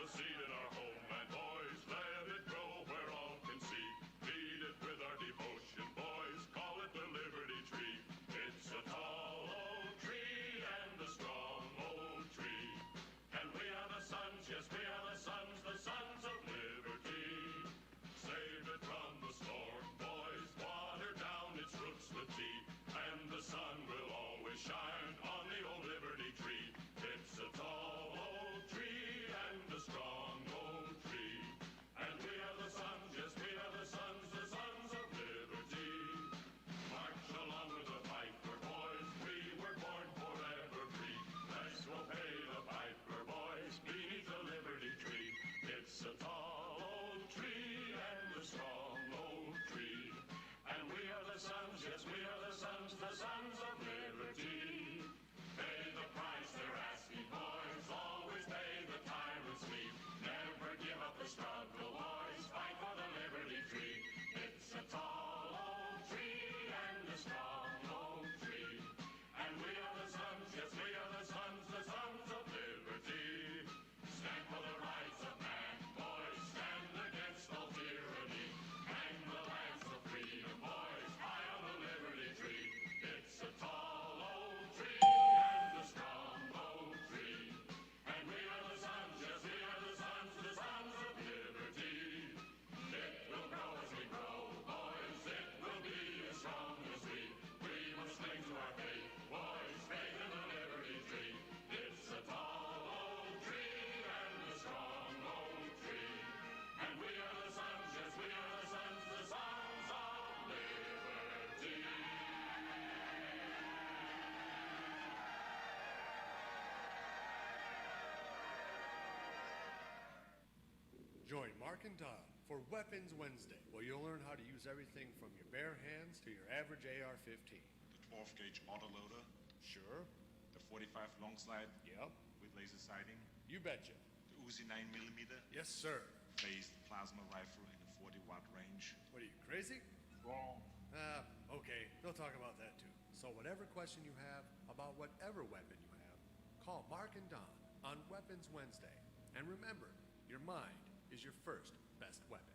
a seed in our homeland, boys. Let it grow where all can see. Feed it with our devotion, boys. Call it the Liberty Tree. It's a tall old tree and a strong old tree. And we are the sons, yes, we are the sons of liberty. Save it from the storm, boys. Water down its roots with tea. And the sun will always shine on the old Liberty Tree. It's a tall old tree and a strong old tree. And we are the sons, yes, we are the sons of liberty. March along with the piper, boys. We were born forever free. Let's go pay the piper, boys, beneath the Liberty Tree. It's a tall old tree and a strong old tree. And we are the sons, yes, we are the sons of liberty. Pay the price they're asking, boys. Always pay the tyrant's fee. Never give up the struggle, boys. Fight for the Liberty Tree. It's a tall old tree and a strong old tree. And we are the sons, yes, we are the sons of liberty. Stand for the rights of man, boys. Stand against all tyranny. Hang the lance of freedom, boys. High on the Liberty Tree. It's a tall old tree and a strong old tree. And we are the sons, yes, we are the sons of liberty. It will grow as we grow, boys. It will be as strong as we. We must cling to our faith, boys. Faith in the Liberty Tree. It's a tall old tree and a strong old tree. And we are the sons, yes, we are the sons of liberty. Join Mark and Don for Weapons Wednesday, where you'll learn how to use everything from your bare hands to your average AR-15. The 12-gauge autoloader, Sure. the 45 long slide Yep. with laser sighting, You betcha. the Uzi 9mm, Yes, sir. phased plasma rifle in a 40-watt range. What are you, crazy? Wrong. Okay. They'll talk about that too. So whatever question you have about whatever weapon you have, call Mark and Don on Weapons Wednesday. And remember, your mind is your first best weapon.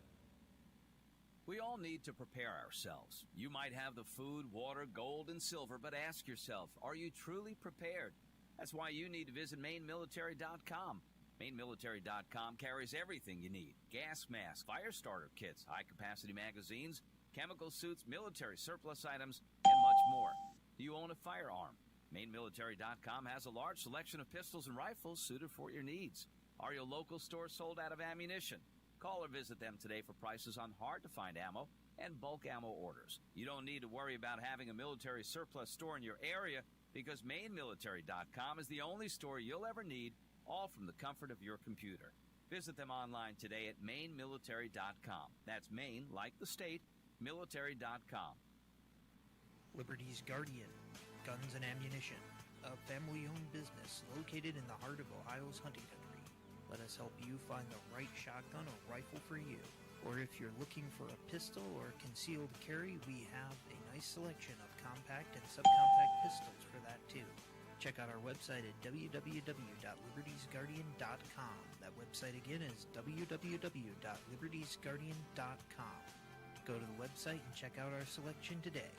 We all need to prepare ourselves. You might have the food, water, gold, and silver, but ask yourself, are you truly prepared? That's why you need to visit MaineMilitary.com. MaineMilitary.com carries everything you need. Gas masks, fire starter kits, high-capacity magazines, chemical suits, military surplus items, and much more. Do you own a firearm? MaineMilitary.com has a large selection of pistols and rifles suited for your needs. Are your local stores sold out of ammunition? Call or visit them today for prices on hard-to-find ammo and bulk ammo orders. You don't need to worry about having a military surplus store in your area because MaineMilitary.com is the only store you'll ever need, all from the comfort of your computer. Visit them online today at MaineMilitary.com. That's Maine, like the state, military.com. Liberty's Guardian, Guns and Ammunition, a family-owned business located in the heart of Ohio's hunting country. Let us help you find the right shotgun or rifle for you. Or if you're looking for a pistol or concealed carry, we have a nice selection of compact and subcompact pistols for that too. Check out our website at www.libertiesguardian.com. That website again is www.libertiesguardian.com. Go to the website and check out our selection today.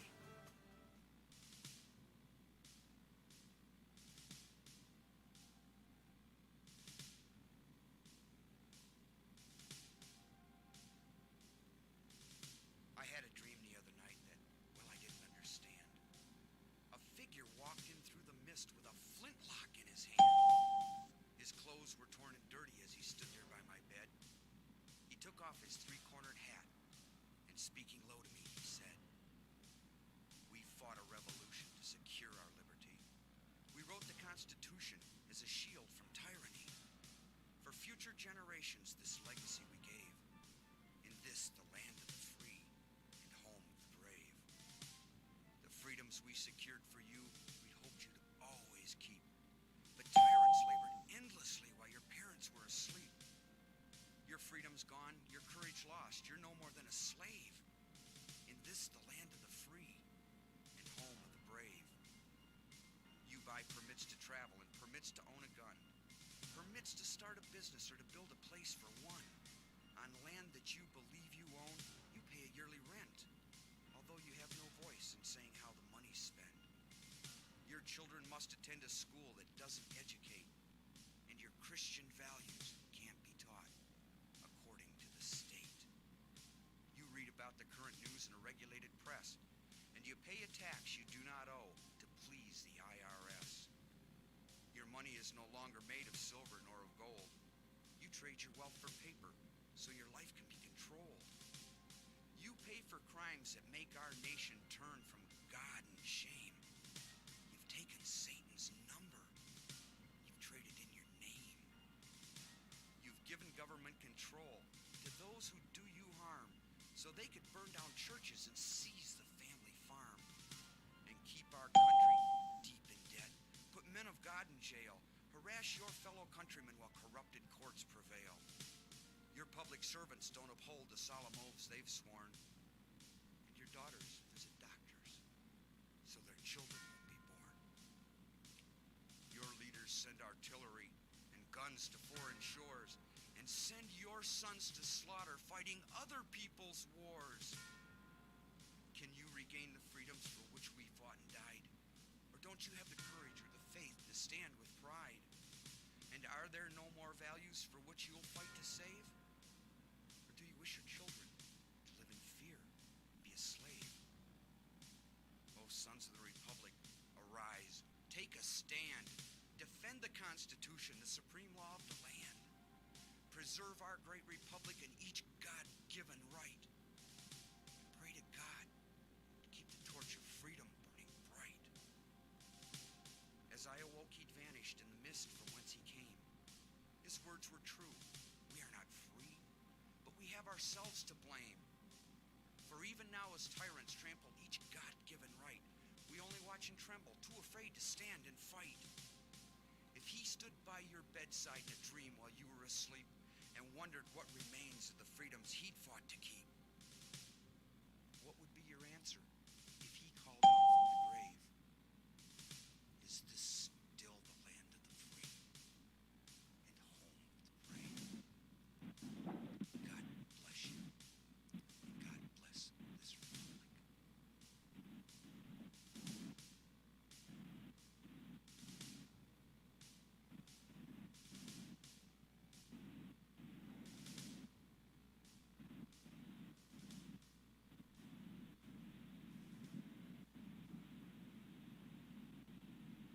I had a dream the other night that, well, I didn't understand. A figure walked in through the mist with a flintlock in his hand. His clothes were torn and dirty as he stood there by my bed. He took off his three-cornered hat, and speaking low to me, he said, "We fought a revolution to secure our liberty. We wrote the Constitution as a shield from tyranny. For future generations, this legacy we gave. In this, the land of the free and home of the brave. The freedoms we secured for you, we'd hoped you to always keep. But tyrants labored endlessly while your parents were asleep. Your freedom's gone, your courage lost. You're no more than a slave. In this, the land of the free and home of the brave. You buy permits to travel and permits to own a gun. permits to start a business or to build a place for one. On land that you believe you own, you pay a yearly rent, although you have no voice in saying how the money's spent. Your children must attend a school that doesn't educate, and your Christian values can't be taught according to the state. You read about the current news in a regulated press, and you pay a tax you do not owe to please the IRS. Your money is no longer made of silver nor of gold. You trade your wealth for paper so your life can be controlled. You pay for crimes that make our nation turn from God and shame. You've taken Satan's number. You've traded in your name. You've given government control to those who do you harm so they could burn down churches and seize the family farm and keep our country deep in debt, put men of God in jail, harass your fellow countrymen while corrupted courts prevail. Your public servants don't uphold the solemn oaths they've sworn, and your daughters visit doctors so their children won't be born. Your leaders send artillery and guns to foreign shores and send your sons to slaughter fighting other people's wars. Can you regain the freedoms for which we fought and died? Or don't you have the courage or the faith to stand with pride? And are there no more values for which you'll fight to save? Or do you wish your children to live in fear, be a slave? O sons of the Republic, arise, take a stand, defend the Constitution, the supreme law of the land. Preserve our great republic and each God-given right. And pray to God to keep the torch of freedom burning bright. As I awoke, he'd vanished in the mist from whence he came. His words were true. We are not free, but we have ourselves to blame. For even now as tyrants trample each God-given right, we only watch and tremble, too afraid to stand and fight. If he stood by your bedside in a dream while you were asleep and wondered what remains of the freedoms he'd fought to keep, what would be your answer if he called out from the grave? Is this still the land of the free and home of the brave? God bless you. God bless this republic.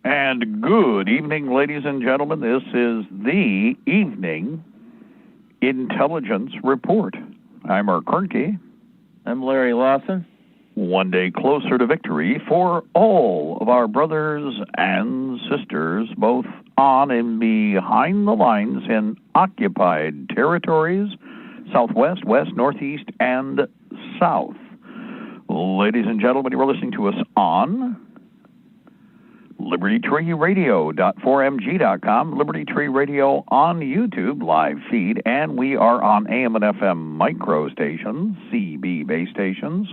And good evening, ladies and gentlemen. This is the Evening Intelligence Report. I'm Mark Kernke. I'm Larry Lawson. One day closer to victory for all of our brothers and sisters, both on and behind the lines in occupied territories, Southwest, West, Northeast, and South. Ladies and gentlemen, you are listening to us on Libertytreeradio.4mg.com, Liberty Tree Radio on YouTube, live feed, and we are on AM and FM micro stations, CB base stations,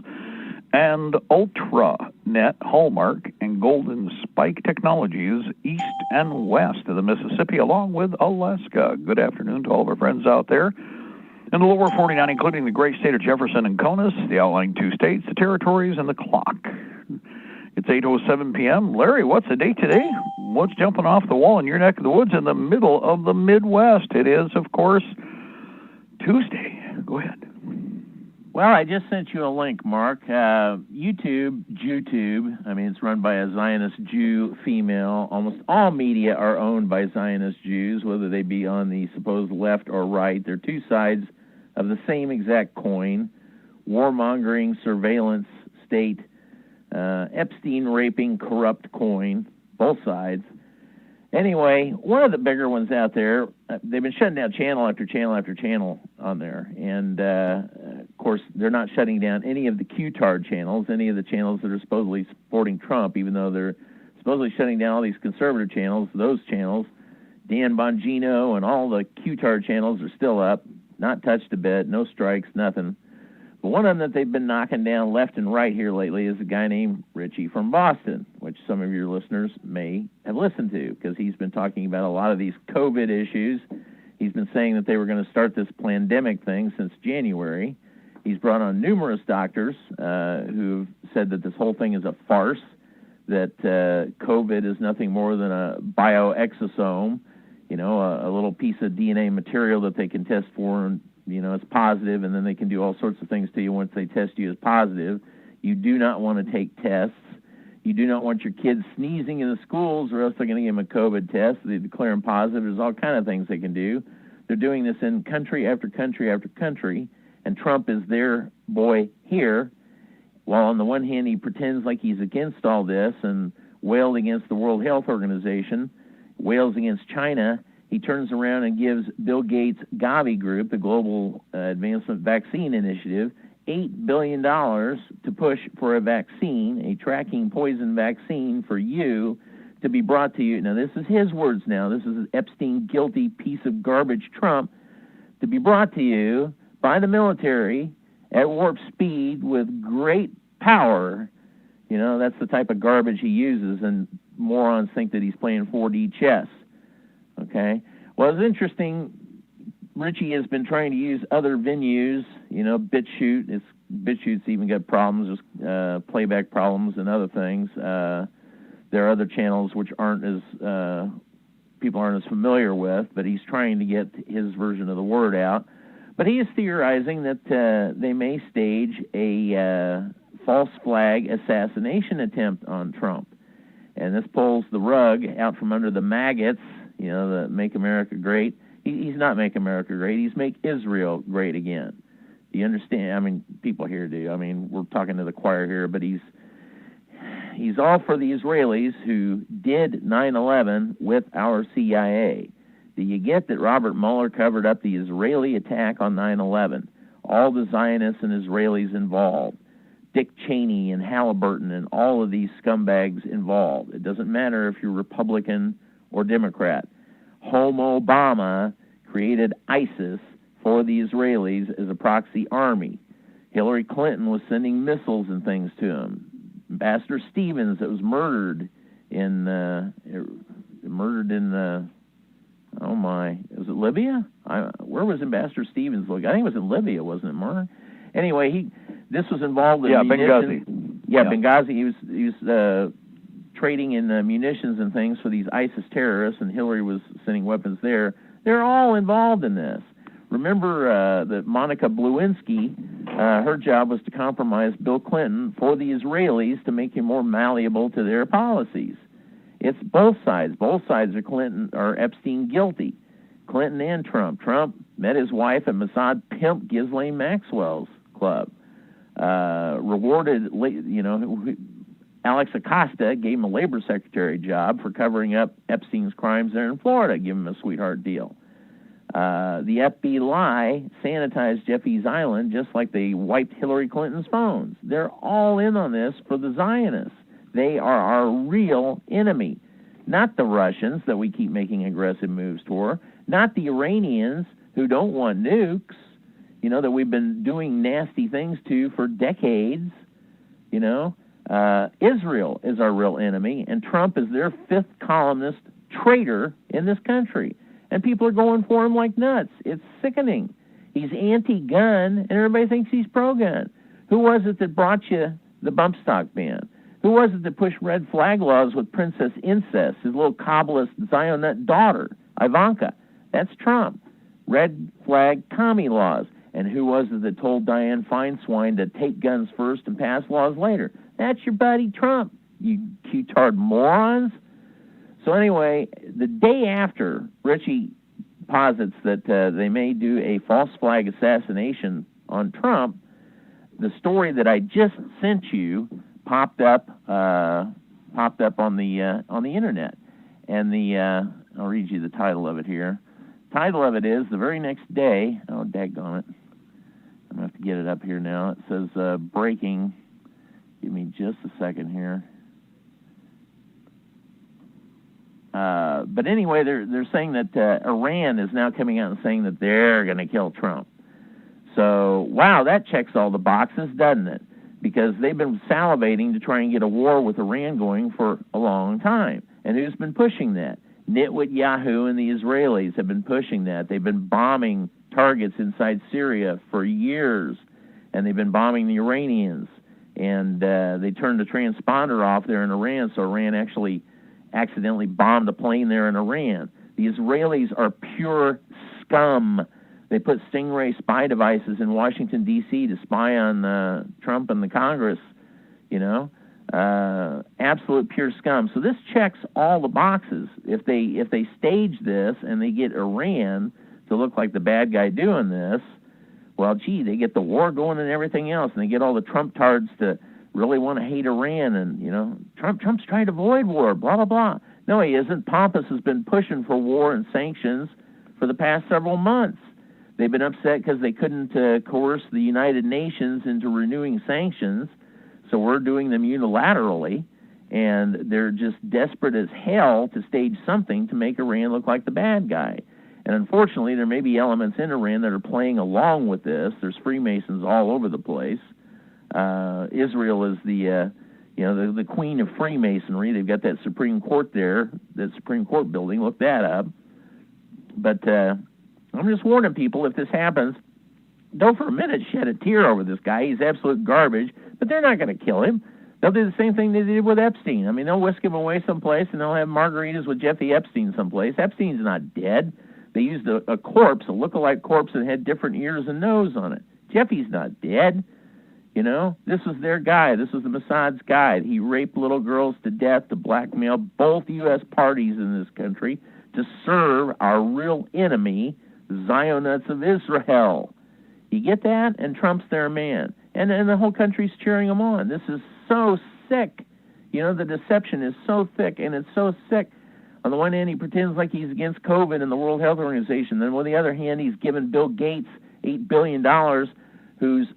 and Ultra-Net, Hallmark, and Golden Spike Technologies east and west of the Mississippi, along with Alaska. Good afternoon to all of our friends out there in the lower 49, including the great state of Jefferson and Conus, the outlying two states, the territories, and the clock. It's 8:07 p.m. Larry, what's the date today? What's jumping off the wall in your neck of the woods in the middle of the Midwest? It is, of course, Tuesday. Go ahead. Well, I just sent you a link, Mark. YouTube, Jewtube, I mean, it's run by a Zionist Jew female. Almost all media are owned by Zionist Jews, whether they be on the supposed left or right. They're two sides of the same exact coin. Warmongering, surveillance, state, Epstein raping, corrupt coin, both sides. Anyway, one of the bigger ones out there, they've been shutting down channel after channel after channel on there. And, of course, they're not shutting down any of the Q-tard channels, any of the channels that are supposedly supporting Trump, even though they're supposedly shutting down all these conservative channels. Those channels, Dan Bongino and all the Q-tard channels are still up, not touched a bit, no strikes, nothing. But one of them that they've been knocking down left and right here lately is a guy named Richie from Boston, which some of your listeners may have listened to, because he's been talking about a lot of these COVID issues. He's been saying that they were going to start this pandemic thing since January. He's brought on numerous doctors who've said that this whole thing is a farce, that COVID is nothing more than a bioexosome, a little piece of DNA material that they can test for, and, it's positive, and then they can do all sorts of things to you once they test you as positive. You do not want to take tests. You do not want your kids sneezing in the schools, or else they're going to give them a COVID test. They declare them positive. There's all kind of things they can do. They're doing this in country after country after country, and Trump is their boy here, while on the one hand he pretends like he's against all this and wailed against the World Health Organization, wails against China. He turns around and gives Bill Gates' Gavi Group, the Global Advancement Vaccine Initiative, $8 billion to push for a vaccine, a tracking poison vaccine for you, to be brought to you. Now, this is his words now. This is Epstein guilty piece of garbage Trump, to be brought to you by the military at warp speed with great power. That's the type of garbage he uses, and morons think that he's playing 4D chess. Okay? Well, it's interesting. Richie has been trying to use other venues, BitChute. BitChute's even got problems, just playback problems and other things. There are other channels which people aren't as familiar with, but he's trying to get his version of the word out. But he is theorizing that they may stage a false flag assassination attempt on Trump. And this pulls the rug out from under the maggots, the Make America Great. He's not Make America Great. He's Make Israel Great Again. Do you understand? I mean, people here do. I mean, we're talking to the choir here, but he's all for the Israelis who did 9/11 with our CIA. Do you get that Robert Mueller covered up the Israeli attack on 9/11? All the Zionists and Israelis involved. Dick Cheney and Halliburton and all of these scumbags involved. It doesn't matter if you're Republican or Democrat. Obama created ISIS for the Israelis as a proxy army. Hillary Clinton was sending missiles and things to him. Ambassador Stevens, that was murdered in was it Libya? Where was Ambassador Stevens? I think it was in Libya, wasn't it, Mark? Anyway, this was involved in Benghazi. Yeah, Benghazi. He was trading in munitions and things for these ISIS terrorists, and Hillary was sending weapons there. They're all involved in this. Remember that Monica Lewinsky, her job was to compromise Bill Clinton for the Israelis to make him more malleable to their policies. It's both sides. Both sides are Epstein guilty. Clinton and Trump. Trump met his wife at Mossad pimp Ghislaine Maxwell's club. Rewarded, Alex Acosta gave him a labor secretary job for covering up Epstein's crimes there in Florida, give him a sweetheart deal. The FBI sanitized Jeffy's Island just like they wiped Hillary Clinton's phones. They're all in on this for the Zionists. They are our real enemy, not the Russians that we keep making aggressive moves toward, not the Iranians who don't want nukes, that we've been doing nasty things to for decades. Israel is our real enemy, and Trump is their fifth columnist traitor in this country. And people are going for him like nuts. It's sickening. He's anti-gun, and everybody thinks he's pro-gun. Who was it that brought you the bump stock ban? Who was it that pushed red flag laws with Princess Incest, his little Kabbalist Zionist daughter, Ivanka? That's Trump. Red flag commie laws. And who was it that told Dianne Feinstein to take guns first and pass laws later? That's your buddy Trump, you cutard morons. So anyway, the day after Richie posits that they may do a false flag assassination on Trump, the story that I just sent you popped up on the internet, and I'll read you the title of it here. Title of it is the very next day. Oh, daggone it! I'm gonna have to get it up here now. It says breaking. Give me just a second here. But anyway, they're saying that Iran is now coming out and saying that they're going to kill Trump. So, wow, that checks all the boxes, doesn't it? because they've been salivating to try and get a war with Iran going for a long time. And who's been pushing that? Nitwit Yahoo and the Israelis have been pushing that. They've been bombing targets inside Syria for years, and they've been bombing the Iranians. And they turned the transponder off there in Iran, so Iran actually accidentally bombed a plane there in Iran. The Israelis are pure scum. They put Stingray spy devices in Washington, D.C. to spy on Trump and the Congress, you know. Absolute pure scum. So this checks all the boxes. If they stage this and they get Iran to look like the bad guy doing this, well, gee, they get the war going and everything else, and they get all the Trump tards to really want to hate Iran, and, you know, Trump's trying to avoid war, blah, blah, blah. No, he isn't. Pompous has been pushing for war and sanctions for the past several months. They've been upset because they couldn't coerce the United Nations into renewing sanctions, so we're doing them unilaterally, and they're just desperate as hell to stage something to make Iran look like the bad guy. And unfortunately, there may be elements in Iran that are playing along with this. There's Freemasons all over the place. Israel is the queen of Freemasonry. They've got that Supreme Court there, that Supreme Court building. Look that up. But I'm just warning people, if this happens, don't for a minute shed a tear over this guy. He's absolute garbage, but they're not going to kill him. They'll do the same thing they did with Epstein. I mean, they'll whisk him away someplace, and they'll have margaritas with Jeffrey Epstein someplace. Epstein's not dead. They used a corpse, a look-alike corpse that had different ears and nose on it. Jeffy's not dead. You know, this was their guy. This was the Mossad's guy. He raped little girls to death to blackmail both U.S. parties in this country to serve our real enemy, the Zionists of Israel. You get that? And Trump's their man. And the whole country's cheering him on. This is so sick. You know, the deception is so thick, and it's so sick. On the one hand, he pretends like he's against COVID and the World Health Organization. Then on the other hand, he's given Bill Gates $8 billion, whose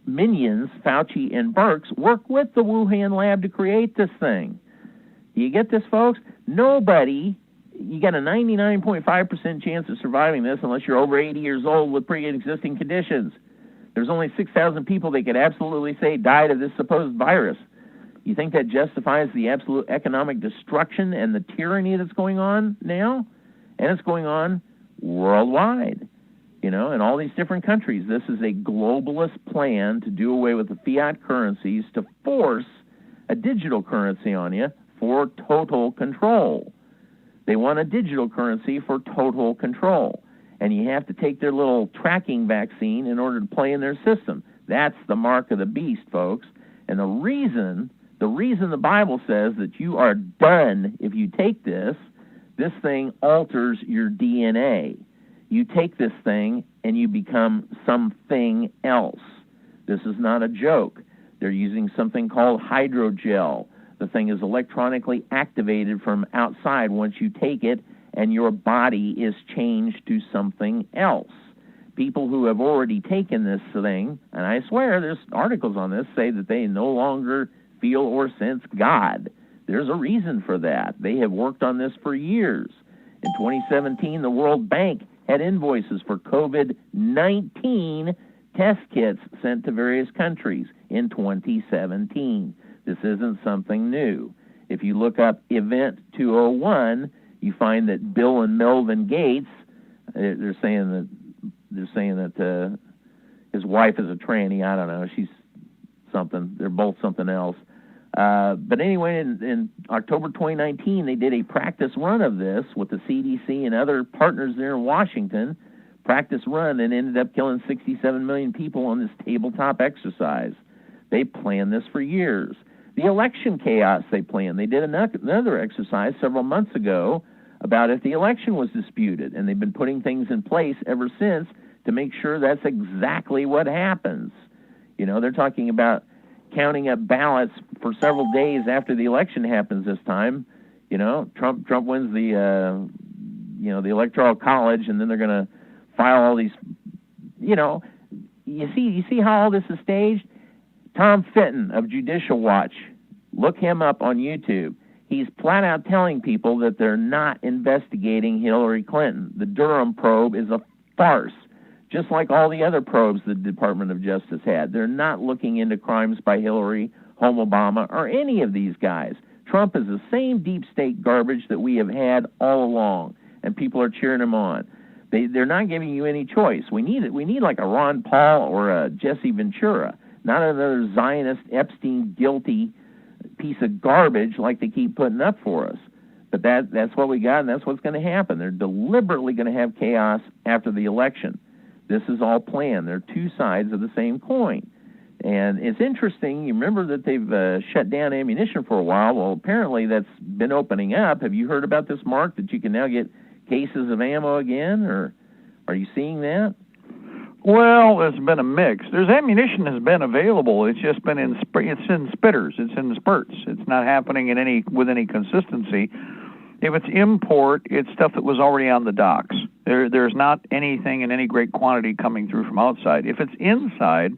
minions, Fauci and Birx, work with the Wuhan lab to create this thing. You get this, folks? Nobody, you got a 99.5% chance of surviving this unless you're over 80 years old with pre-existing conditions. There's only 6,000 people they could absolutely say died of this supposed virus. You think that justifies the absolute economic destruction and the tyranny that's going on now? And it's going on worldwide, you know, in all these different countries. This is a globalist plan to do away with the fiat currencies, to force a digital currency on you for total control. They want a digital currency for total control. And you have to take their little tracking vaccine in order to play in their system. That's the mark of the beast, folks. And the reason the Bible says that you are done if you take this thing alters your DNA. You take this thing and you become something else. This is not a joke. They're using something called hydrogel. The thing is electronically activated from outside once you take it, and your body is changed to something else. People who have already taken this thing, and I swear there's articles on this, say that they no longer feel or sense God. There's a reason for that. They have worked on this for years. In 2017, the World Bank had invoices for COVID-19 test kits sent to various countries in 2017. This isn't something new. If you look up Event 201, you find that Bill and Melvin Gates, they're saying that his wife is a tranny. I don't know. She's something. They're both something else. But anyway, in October 2019, they did a practice run of this with the CDC and other partners there in Washington. Practice run, and ended up killing 67 million people on this tabletop exercise. They planned this for years. The election chaos they planned. They did another exercise several months ago about if the election was disputed, and they've been putting things in place ever since to make sure that's exactly what happens. You know, they're talking about counting up ballots for several days after the election happens this time. You know, Trump wins the Electoral College, and then they're going to file all these, you know, you see how all this is staged? Tom Fitton of Judicial Watch, look him up on YouTube. He's flat out telling people that they're not investigating Hillary Clinton. The Durham probe is a farce. just like all the other probes the Department of Justice had. They're not looking into crimes by Hillary, Home Obama, or any of these guys. Trump is the same deep state garbage that we have had all along, and people are cheering him on. They're not giving you any choice. We need it. We need like a Ron Paul or a Jesse Ventura, not another Zionist, Epstein guilty piece of garbage like they keep putting up for us. But that's what we got, and that's what's going to happen. They're deliberately going to have chaos after the election. This is all planned. They're two sides of the same coin. And it's interesting. You remember that they've shut down ammunition for a while. Well, apparently that's been opening up. Have you heard about this, Mark, that you can now get cases of ammo again, or are you seeing that? Well, it's been a mix. There's ammunition has been available. It's just been in spitters. It's in spurts. It's not happening with any consistency. If it's import, it's stuff that was already on the docks. There's not anything in any great quantity coming through from outside. If it's inside,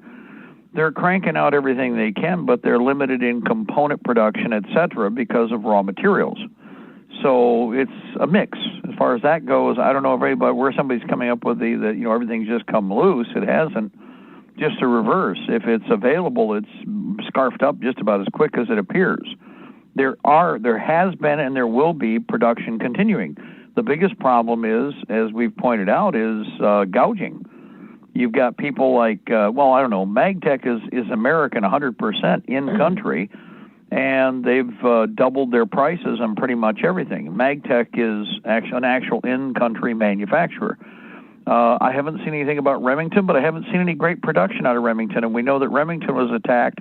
they're cranking out everything they can, but they're limited in component production, etc., because of raw materials. So it's a mix. As far as that goes, I don't know if anybody, where somebody's coming up with everything's just come loose. It hasn't. Just the reverse. If it's available, it's scarfed up just about as quick as it appears. There has been, and there will be production continuing. The biggest problem is, as we've pointed out, is gouging. You've got people like, Magtech is American 100% in country, and they've doubled their prices on pretty much everything. Magtech is an actual in-country manufacturer. I haven't seen anything about Remington, but I haven't seen any great production out of Remington, and we know that Remington was attacked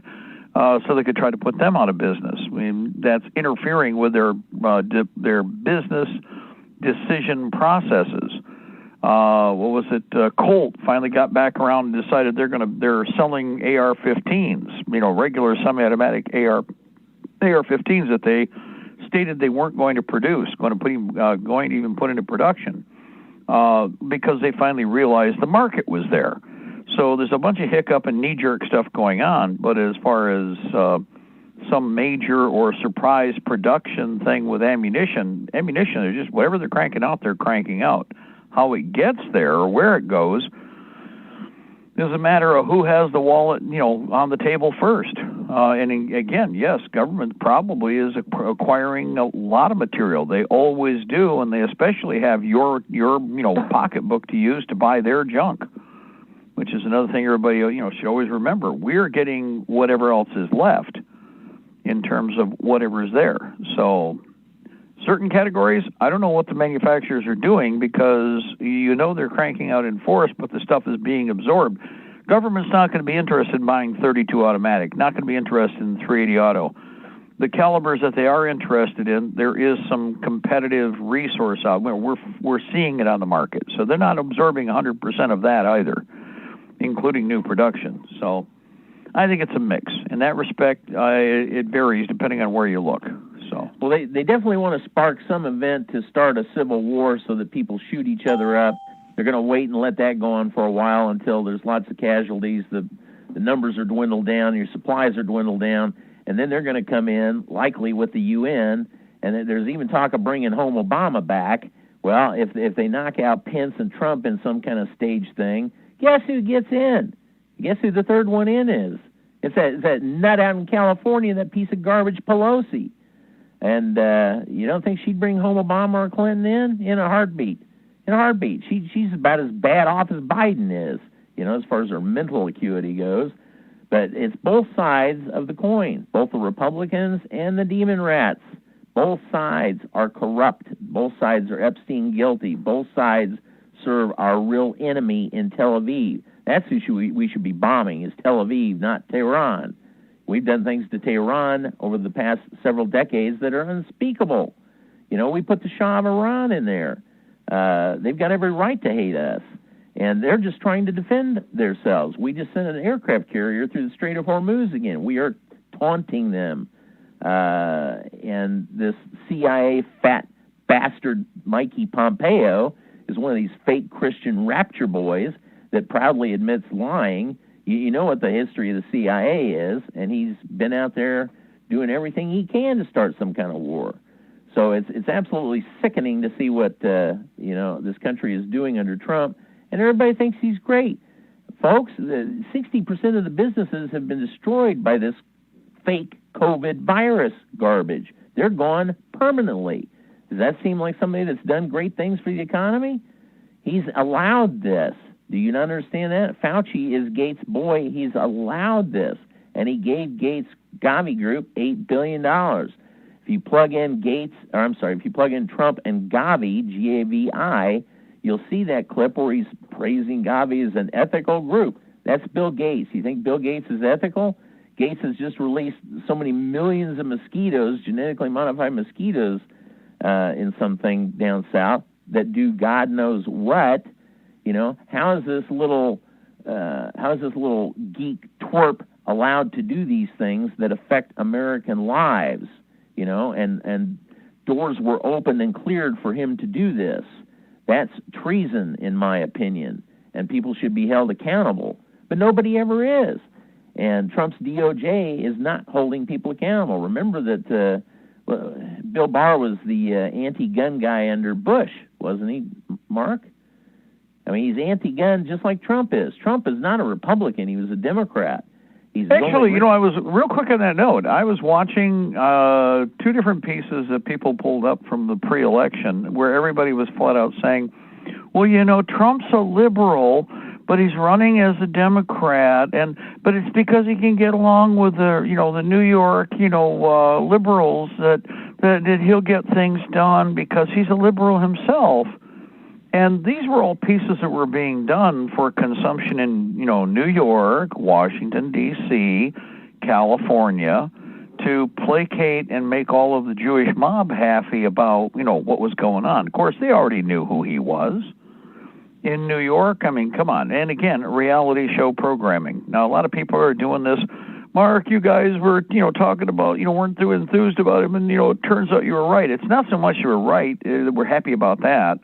so they could try to put them out of business. I mean, that's interfering with their business decision processes. Colt finally got back around and decided they're selling AR-15s, regular semi-automatic AR-15s that they stated they weren't going to produce, going to even put into production, because they finally realized the market was there. So there's a bunch of hiccup and knee-jerk stuff going on, but as far as some major or surprise production thing with ammunition, they're just, whatever they're cranking out, they're cranking out. How it gets there or where it goes is a matter of who has the wallet, on the table first. And again, yes, government probably is acquiring a lot of material. They always do, and they especially have your pocketbook to use to buy their junk, which is another thing everybody should always remember. We're getting whatever else is left in terms of whatever's there. So certain categories, I don't know what the manufacturers are doing, because they're cranking out in force, but the stuff is being absorbed. Government's not going to be interested in buying 32 automatic, not going to be interested in 380 auto. The calibers that they are interested in, there is some competitive resource out there. We're seeing it on the market. So they're not absorbing 100% of that either, including new production. So I think it's a mix. In that respect, it varies depending on where you look. So, well, they definitely want to spark some event to start a civil war so that people shoot each other up. They're going to wait and let that go on for a while until there's lots of casualties, the numbers are dwindled down, your supplies are dwindled down, and then they're going to come in, likely with the UN, and there's even talk of bringing home Obama back. Well, if they knock out Pence and Trump in some kind of stage thing, guess who gets in? Guess who the third one in is? It's that nut out in California, that piece of garbage Pelosi. And you don't think she'd bring home Obama or Clinton in a heartbeat? In a heartbeat. She's about as bad off as Biden is, as far as her mental acuity goes. But it's both sides of the coin, both the Republicans and the demon rats. Both sides are corrupt. Both sides are Epstein guilty. Both sides serve our real enemy in Tel Aviv. That's who we should be bombing, is Tel Aviv, not Tehran. We've done things to Tehran over the past several decades that are unspeakable. We put the Shah of Iran in there. They've got every right to hate us, and they're just trying to defend themselves. We just sent an aircraft carrier through the Strait of Hormuz again. We are taunting them. And this CIA fat bastard Mikey Pompeo is one of these fake Christian rapture boys that proudly admits lying. You know what the history of the CIA is, and he's been out there doing everything he can to start some kind of war. So it's absolutely sickening to see what this country is doing under Trump, and everybody thinks he's great. Folks, 60% of the businesses have been destroyed by this fake COVID virus garbage. They're gone permanently. Does that seem like somebody that's done great things for the economy? He's allowed this. Do you not understand that? Fauci is Gates' boy. He's allowed this. And he gave Gates' Gavi Group $8 billion. If you plug in if you plug in Trump and Gavi, G-A-V-I, you'll see that clip where he's praising Gavi as an ethical group. That's Bill Gates. You think Bill Gates is ethical? Gates has just released so many millions of mosquitoes, genetically modified mosquitoes, in something down south that do God knows what. You know, how is this little geek twerp allowed to do these things that affect American lives? You know, and doors were opened and cleared for him to do this. That's treason, in my opinion, and people should be held accountable. But nobody ever is. And Trump's DOJ is not holding people accountable. Remember that Bill Barr was the anti-gun guy under Bush, wasn't he, Mark? I mean, he's anti-gun just like Trump is. Trump is not a Republican. He was a Democrat. Actually, I was real quick on that note. I was watching two different pieces that people pulled up from the pre-election where everybody was flat out saying, well, Trump's a liberal, but he's running as a Democrat, but it's because he can get along with the New York, liberals that he'll get things done because he's a liberal himself. And these were all pieces that were being done for consumption in, New York, Washington, D.C., California, to placate and make all of the Jewish mob happy about, what was going on. Of course, they already knew who he was. In New York, I mean, come on. And again, reality show programming. Now, a lot of people are doing this. Mark, you guys were, talking about, weren't too enthused about him, and, it turns out you were right. It's not so much you were right. We're happy about that.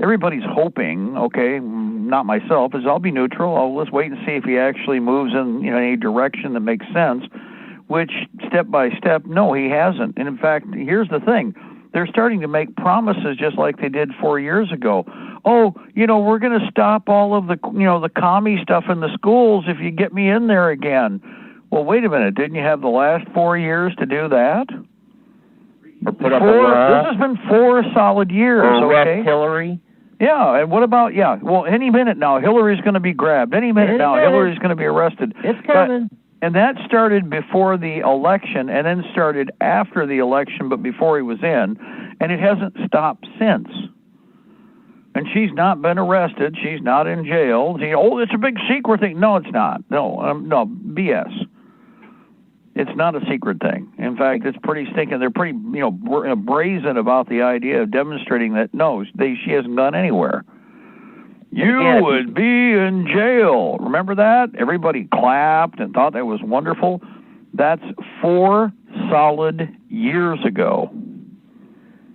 Everybody's hoping, okay, not myself, is I'll be neutral. Let's wait and see if he actually moves in any direction that makes sense, which step by step, no, he hasn't. And in fact, here's the thing. They're starting to make promises just like they did 4 years ago. Oh, we're going to stop all of the, the commie stuff in the schools if you get me in there again. Well, wait a minute. Didn't you have the last 4 years to do that? Or put up a wall? This has been 4 solid years, or okay? Hillary? Yeah, and what about, well, any minute now, Hillary's going to be grabbed. Any minute now, Hillary's going to be arrested. It's coming. And that started before the election and then started after the election, but before he was in, and it hasn't stopped since. And she's not been arrested. She's not in jail. It's a big secret thing. No, it's not. No, BS. It's not a secret thing. In fact, it's pretty stinking. They're pretty, brazen about the idea of demonstrating that, no, she hasn't gone anywhere. You would be in jail. Remember that? Everybody clapped and thought that was wonderful. That's 4 solid years ago.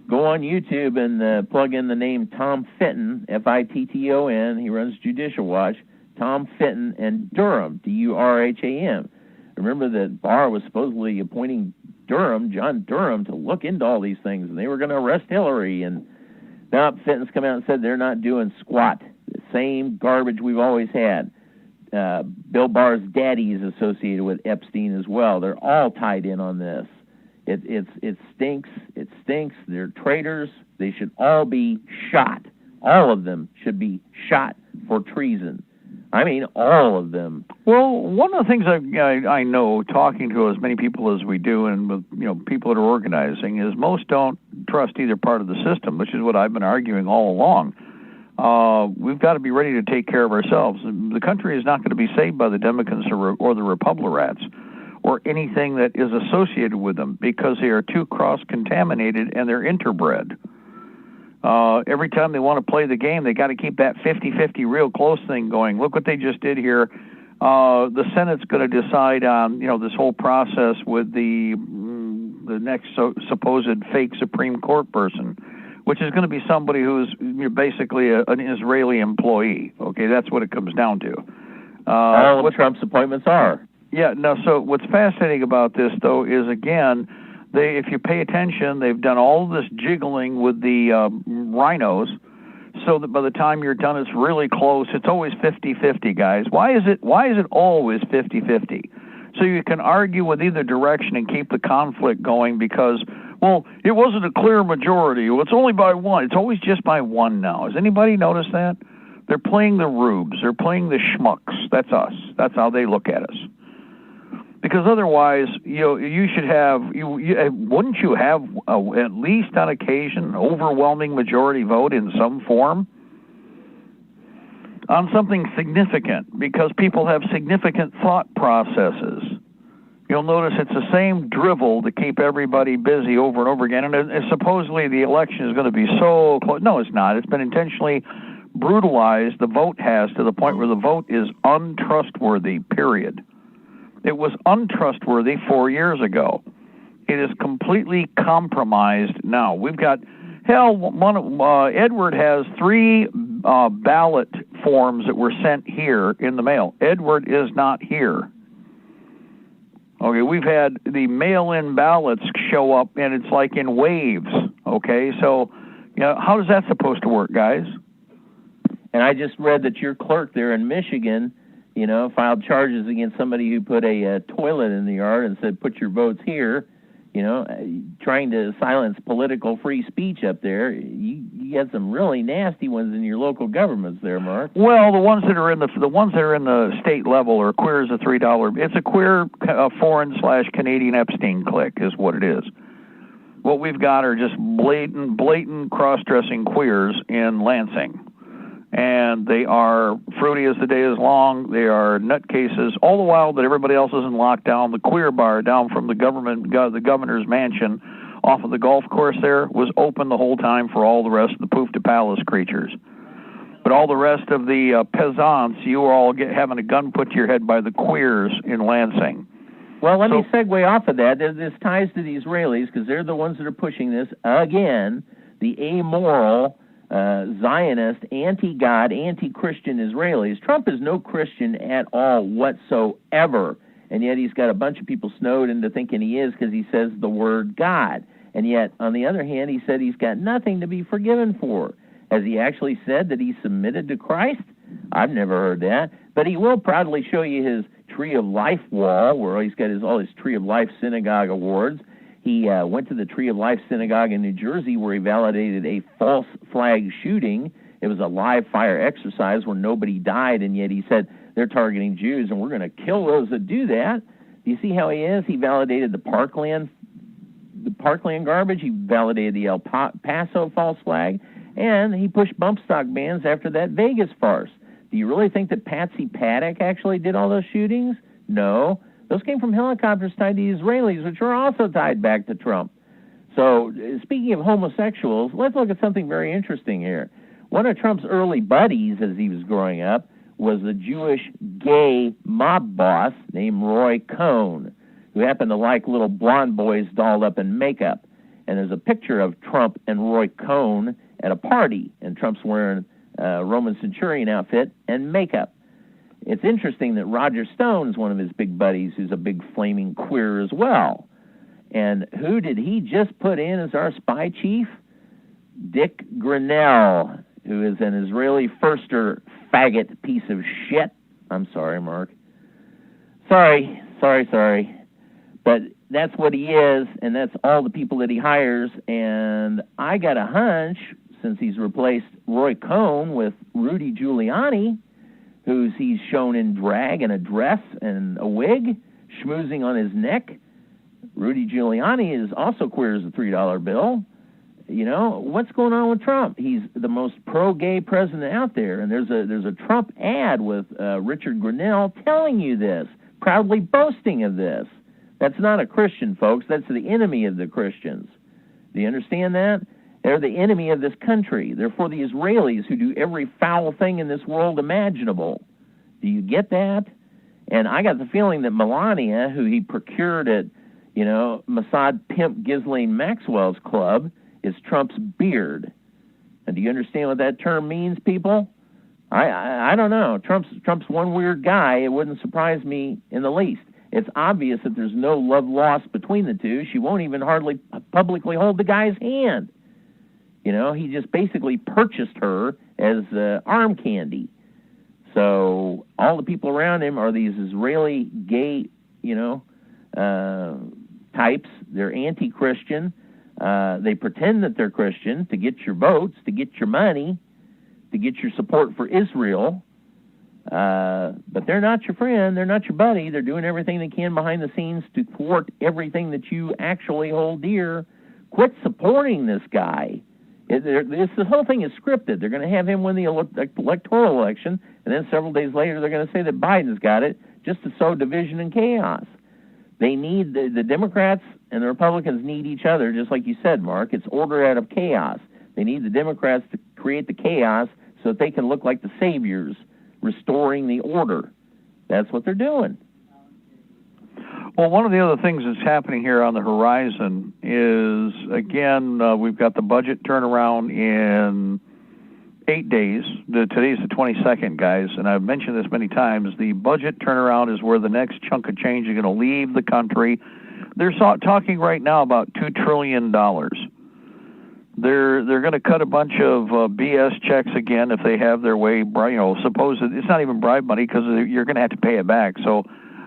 Go on YouTube and plug in the name Tom Fitton, F-I-T-T-O-N. He runs Judicial Watch. Tom Fitton and Durham, D-U-R-H-A-M. Remember that Barr was supposedly appointing John Durham, to look into all these things, and they were going to arrest Hillary. And now Fitton's come out and said they're not doing squat. The same garbage we've always had. Bill Barr's daddy is associated with Epstein as well. They're all tied in on this. It stinks. It stinks. They're traitors. They should all be shot. All of them should be shot for treason. I mean, all of them. Well, one of the things I know, talking to as many people as we do, and with people that are organizing, is most don't trust either part of the system, which is what I've been arguing all along. We've got to be ready to take care of ourselves. The country is not going to be saved by the Democrats or the Republicrats or anything that is associated with them, because they are too cross-contaminated and they're interbred. Every time they want to play the game, they got to keep that 50-50 real close thing going. Look what they just did here. The Senate's going to decide on, this whole process with the next supposed fake Supreme Court person, which is going to be somebody who's basically an Israeli employee. Okay, that's what it comes down to. All of Trump's appointments are. Yeah, no, so what's fascinating about this, though, is, again, if you pay attention, they've done all this jiggling with the rhinos so that by the time you're done, it's really close. It's always 50-50, guys. Why is it always 50-50? So you can argue with either direction and keep the conflict going because, well, it wasn't a clear majority. Well, it's only by one. It's always just by one now. Has anybody noticed that? They're playing the rubes. They're playing the schmucks. That's us. That's how they look at us. Because otherwise, you should have, wouldn't you have at least on occasion an overwhelming majority vote in some form on something significant? Because people have significant thought processes. You'll notice it's the same drivel to keep everybody busy over and over again. And supposedly the election is going to be so close. No, it's not. It's been intentionally brutalized. The vote has to the point where the vote is untrustworthy, period. It was untrustworthy 4 years ago. It is completely compromised now. We've got, Edward has 3 ballot forms that were sent here in the mail. Edward is not here. Okay, we've had the mail-in ballots show up, and it's like in waves. Okay, so how is that supposed to work, guys? And I just read that your clerk there in Michigan, filed charges against somebody who put a toilet in the yard and said, put your votes here, trying to silence political free speech up there. You got some really nasty ones in your local governments there, Mark. Well, the ones that are in the state level are queer as a $3. It's a queer foreign/Canadian Epstein clique is what it is. What we've got are just blatant cross-dressing queers in Lansing. And they are fruity as the day is long. They are nutcases. All the while that everybody else is in lockdown, the queer bar down from the governor's mansion off of the golf course there was open the whole time for all the rest of the Poof to Palace creatures. But all the rest of the peasants, you are all having a gun put to your head by the queers in Lansing. Well, let me segue off of that. This ties to the Israelis because they're the ones that are pushing this again, the amoral Zionist, anti-God, anti-Christian Israelis. Trump is no Christian at all whatsoever, and yet he's got a bunch of people snowed into thinking he is because he says the word God. And yet, on the other hand, he said he's got nothing to be forgiven for. Has he actually said that he submitted to Christ? I've never heard that. But he will proudly show you his Tree of Life wall, where he's got all his Tree of Life Synagogue awards. He went to the Tree of Life Synagogue in New Jersey where he validated a false flag shooting. It was a live fire exercise where nobody died, and yet he said they're targeting Jews, and we're going to kill those that do that. Do you see how he is? He validated the Parkland garbage. He validated the El Paso false flag, and he pushed bump stock bans after that Vegas farce. Do you really think that Patsy Paddock actually did all those shootings? No. Those came from helicopters tied to the Israelis, which are also tied back to Trump. So, speaking of homosexuals, let's look at something very interesting here. One of Trump's early buddies as he was growing up was the Jewish gay mob boss named Roy Cohn, who happened to like little blonde boys dolled up in makeup. And there's a picture of Trump and Roy Cohn at a party, and Trump's wearing a Roman centurion outfit and makeup. It's interesting that Roger Stone is one of his big buddies who's a big flaming queer as well. And who did he just put in as our spy chief? Dick Grinnell, who is an Israeli firster faggot piece of shit. I'm sorry, Mark. Sorry. But that's what he is, and that's all the people that he hires. And I got a hunch, since he's replaced Roy Cohn with Rudy Giuliani, he's shown in drag and a dress and a wig, schmoozing on his neck. Rudy Giuliani is also queer as a $3 bill. What's going on with Trump? He's the most pro-gay president out there, and there's a Trump ad with Richard Grinnell telling you this, proudly boasting of this. That's not a Christian, folks. That's the enemy of the Christians. Do you understand that? They're the enemy of this country. They're for the Israelis who do every foul thing in this world imaginable. Do you get that? And I got the feeling that Melania, who he procured at, Mossad pimp Ghislaine Maxwell's club, is Trump's beard. And do you understand what that term means, people? I don't know. Trump's one weird guy. It wouldn't surprise me in the least. It's obvious that there's no love lost between the two. She won't even hardly publicly hold the guy's hand. He just basically purchased her as arm candy. So all the people around him are these Israeli gay, types. They're anti-Christian. They pretend that they're Christian to get your votes, to get your money, to get your support for Israel. But they're not your friend. They're not your buddy. They're doing everything they can behind the scenes to thwart everything that you actually hold dear. Quit supporting this guy. The whole thing is scripted. They're going to have him win the electoral election, and then several days later they're going to say that Biden's got it just to sow division and chaos. They need, the Democrats and the Republicans need each other, just like you said, Mark. It's order out of chaos. They need the Democrats to create the chaos so that they can look like the saviors, restoring the order. That's what they're doing. Well, one of the other things that's happening here on the horizon is, again, we've got the budget turnaround in 8 days. Today's the 22nd, guys, and I've mentioned this many times. The budget turnaround is where the next chunk of change is going to leave the country. They're talking right now about $2 trillion. They're going to cut a bunch of BS checks again if they have their way. Suppose it's not even bribe money because you're going to have to pay it back. So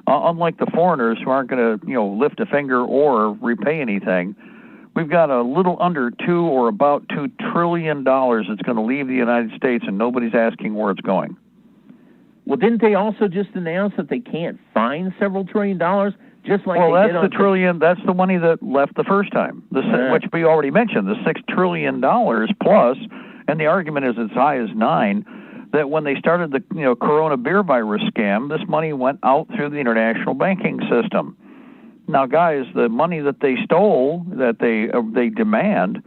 unlike the foreigners who aren't going to, lift a finger or repay anything, we've got a little under about $2 trillion that's going to leave the United States, and nobody's asking where it's going. Well, didn't they also just announce that they can't find several $1 trillion? Just like that's the trillion. That's the money that left the first time, which we already mentioned, the $6 trillion plus, and the argument is as high as $9 trillion. That when they started the Corona beer virus scam, this money went out through the international banking system. Now, guys, the money that they stole, that they demand,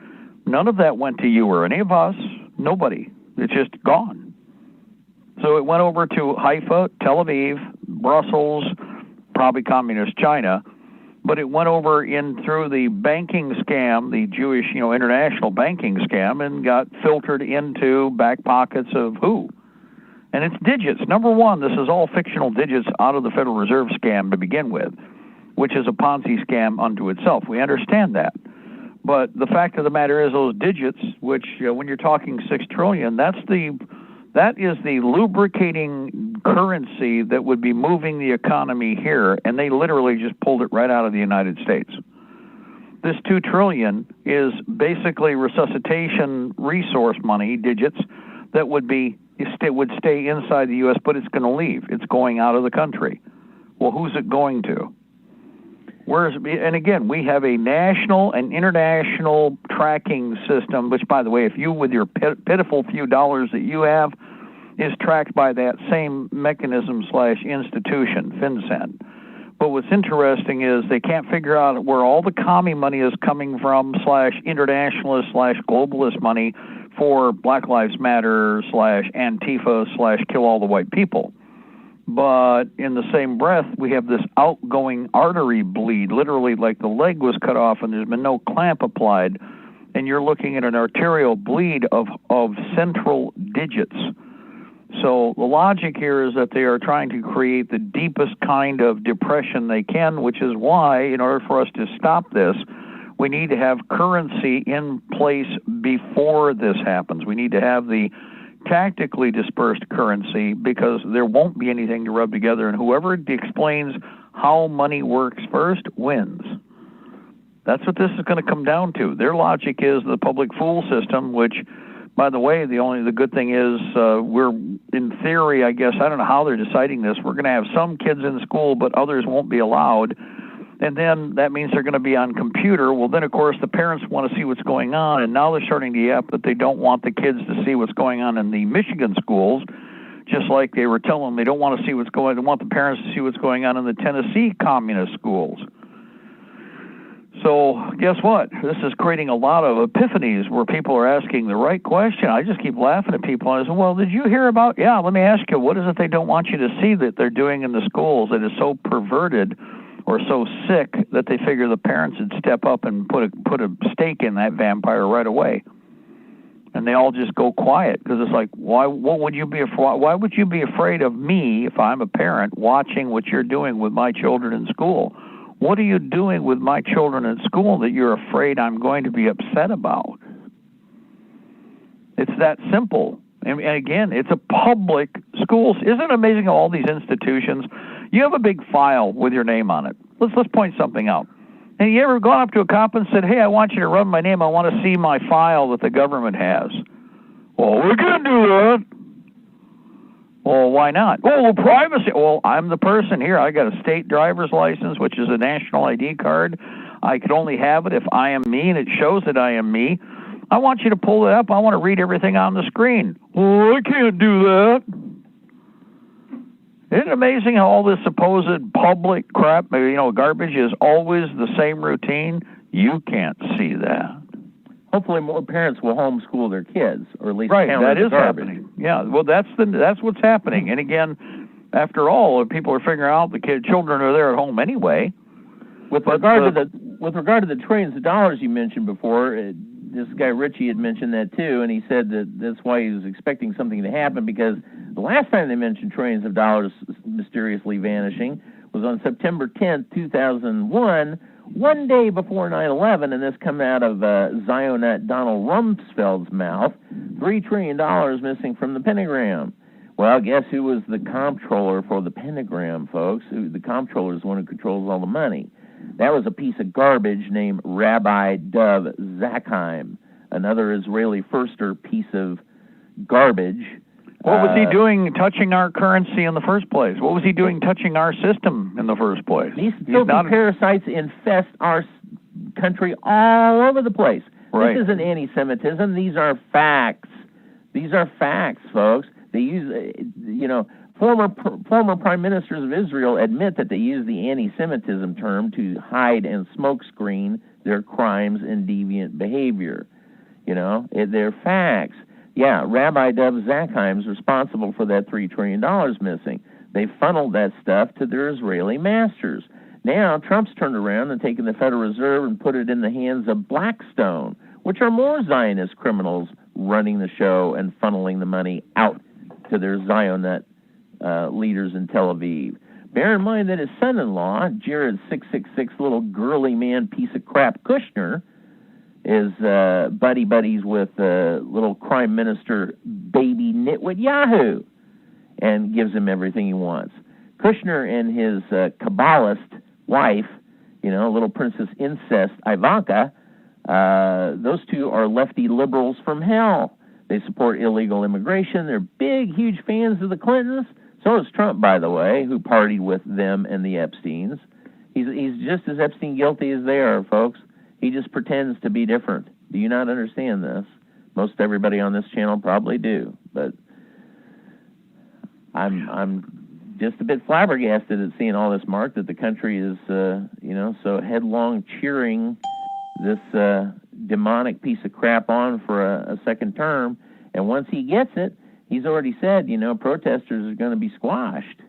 none of that went to you or any of us. Nobody. It's just gone. So it went over to Haifa, Tel Aviv, Brussels, probably communist China, but it went over in through the banking scam, the Jewish, international banking scam, and got filtered into back pockets of who? And it's digits. Number one, this is all fictional digits out of the Federal Reserve scam to begin with, which is a Ponzi scam unto itself. We understand that. But the fact of the matter is those digits, which when you're talking $6 trillion, that is the lubricating currency that would be moving the economy here, and they literally just pulled it right out of the United States. This $2 trillion is basically resuscitation resource money, digits, that would stay inside the U.S., but it's going to leave. It's going out of the country. Well, who's it going to? And again, we have a national and international tracking system, which, by the way, if you, with your pitiful few dollars that you have, is tracked by that same mechanism / institution, FinCEN. But what's interesting is they can't figure out where all the commie money is coming from / internationalist / globalist money for Black Lives Matter / Antifa / kill all the white people. But in the same breath, we have this outgoing artery bleed, literally like the leg was cut off and there's been no clamp applied, and you're looking at an arterial bleed of central digits. So the logic here is that they are trying to create the deepest kind of depression they can, which is why, in order for us to stop this, we need to have currency in place before this happens. We need to have the tactically dispersed currency because there won't be anything to rub together, and whoever explains how money works first wins. That's what this is going to come down to. Their logic is the public fool system, which, by the way, the good thing is we're, in theory, I guess, I don't know how they're deciding this, we're going to have some kids in school, but others won't be allowed. And then that means they're going to be on computer. Well, then, of course, the parents want to see what's going on, and now they're starting to yap that they don't want the kids to see what's going on in the Michigan schools, just like they were telling them they don't want to see what's going on. They want the parents to see what's going on in the Tennessee communist schools. So guess what? This is creating a lot of epiphanies where people are asking the right question. I just keep laughing at people. I say, well, did you hear about, let me ask you, what is it they don't want you to see that they're doing in the schools that is so perverted or so sick that they figure the parents would step up and put a stake in that vampire right away? And they all just go quiet because it's like, why would you be afraid of me if I'm a parent watching what you're doing with my children in school? What are you doing with my children in school that you're afraid I'm going to be upset about? It's that simple. And again, it's a public schools. Isn't it amazing how all these institutions, you have a big file with your name on it. Let's point something out. And you ever gone up to a cop and said, hey, I want you to run my name. I want to see my file that the government has. Well, we can't do that. Well, why not? Well, privacy. Well, I'm the person here. I got a state driver's license, which is a national ID card. I could only have it if I am me, and it shows that I am me. I want you to pull it up. I want to read everything on the screen. Well, I can't do that. Isn't it amazing how all this supposed public crap, garbage is always the same routine? You can't see that. Hopefully more parents will homeschool their kids, or at least right, counter that the is garbage. happening. Yeah, well, that's what's happening. And again, after all, people are figuring out the children are there at home anyway. With regard to the trillions of dollars you mentioned before, this guy Richie had mentioned that too, and he said that that's why he was expecting something to happen, because the last time they mentioned trillions of dollars mysteriously vanishing was on September 10th, 2001, one day before 9/11, and this come out of Zionist Donald Rumsfeld's mouth, $3 trillion missing from the pentagram. Well, guess who was the comptroller for the pentagram, folks? The comptroller is the one who controls all the money. That was a piece of garbage named Rabbi Dov Zakheim, another Israeli firster piece of garbage. What was he doing touching our currency in the first place? What was he doing touching our system in the first place? These filthy parasites infest our country all over the place. Right. This isn't anti-Semitism. These are facts. These are facts, folks. They use, former prime ministers of Israel admit that they use the anti-Semitism term to hide and smokescreen their crimes and deviant behavior. They're facts. Yeah, Rabbi Dov Zakheim is responsible for that $3 trillion missing. They funneled that stuff to their Israeli masters. Now, Trump's turned around and taken the Federal Reserve and put it in the hands of Blackstone, which are more Zionist criminals running the show and funneling the money out to their Zionist leaders in Tel Aviv. Bear in mind that his son-in-law, Jared 666 little girly man piece of crap Kushner, is buddies with little crime minister baby nitwit Yahoo, and gives him everything he wants. Kushner and his Kabbalist wife, little Princess Incest Ivanka, those two are lefty liberals from hell. They support illegal immigration. They're big, huge fans of the Clintons. So is Trump, by the way, who partied with them and the Epsteins. He's just as Epstein guilty as they are, folks. He just pretends to be different. Do you not understand this? Most everybody on this channel probably do, but I'm just a bit flabbergasted at seeing all this, Mark, that the country is, so headlong cheering this demonic piece of crap on for a second term. And once he gets it, he's already said, protesters are going to be squashed.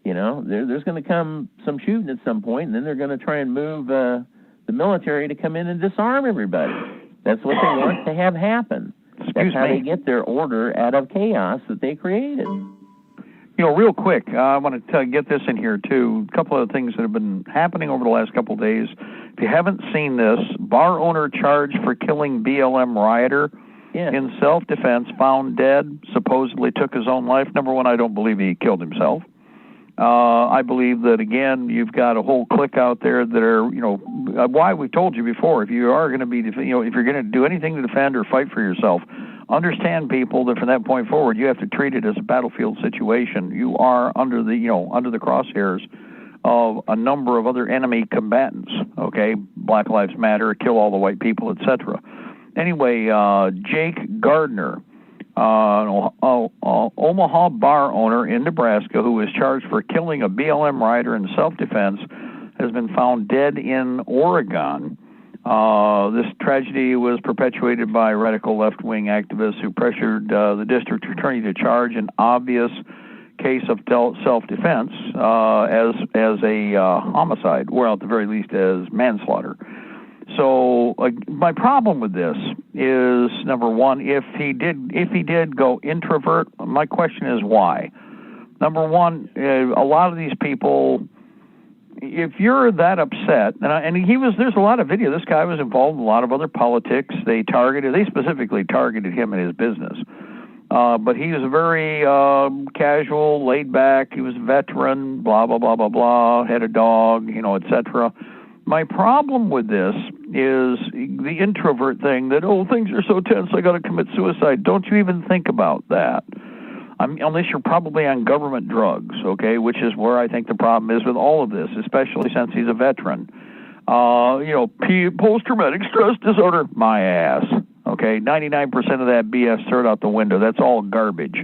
There's going to come some shooting at some point, and then they're going to try and move the military to come in and disarm everybody. That's what they want to have happen. That's how they get their order out of chaos that they created. Real quick, I want to get this in here, too. A couple of things that have been happening over the last couple of days. If you haven't seen this, bar owner charged for killing BLM rioter in self-defense, found dead, supposedly took his own life. Number one, I don't believe he killed himself. I believe that, again, you've got a whole clique out there that are, why we told you before, if you are going to be, if you're going to do anything to defend or fight for yourself, understand, people, that from that point forward, you have to treat it as a battlefield situation. You are under the crosshairs of a number of other enemy combatants, okay? Black Lives Matter, kill all the white people, etc. Anyway, Jake Gardner, an Omaha bar owner in Nebraska who was charged for killing a BLM rioter in self-defense, has been found dead in Oregon. This tragedy was perpetuated by radical left-wing activists who pressured the district attorney to charge an obvious case of self-defense as a homicide, or at the very least as manslaughter. So my problem with this is, number one, if he did go introvert, my question is why. Number one, a lot of these people, if you're that upset, there's a lot of video. This guy was involved in a lot of other politics. They specifically targeted him and his business. But he was very casual, laid back. He was a veteran, blah, blah, blah, blah, blah, had a dog, etc. My problem with this is the introvert thing that, things are so tense, I got to commit suicide. Don't you even think about that. Unless you're probably on government drugs, okay, which is where I think the problem is with all of this, especially since he's a veteran. Post-traumatic stress disorder, my ass. Okay, 99% of that BS throw it out the window. That's all garbage.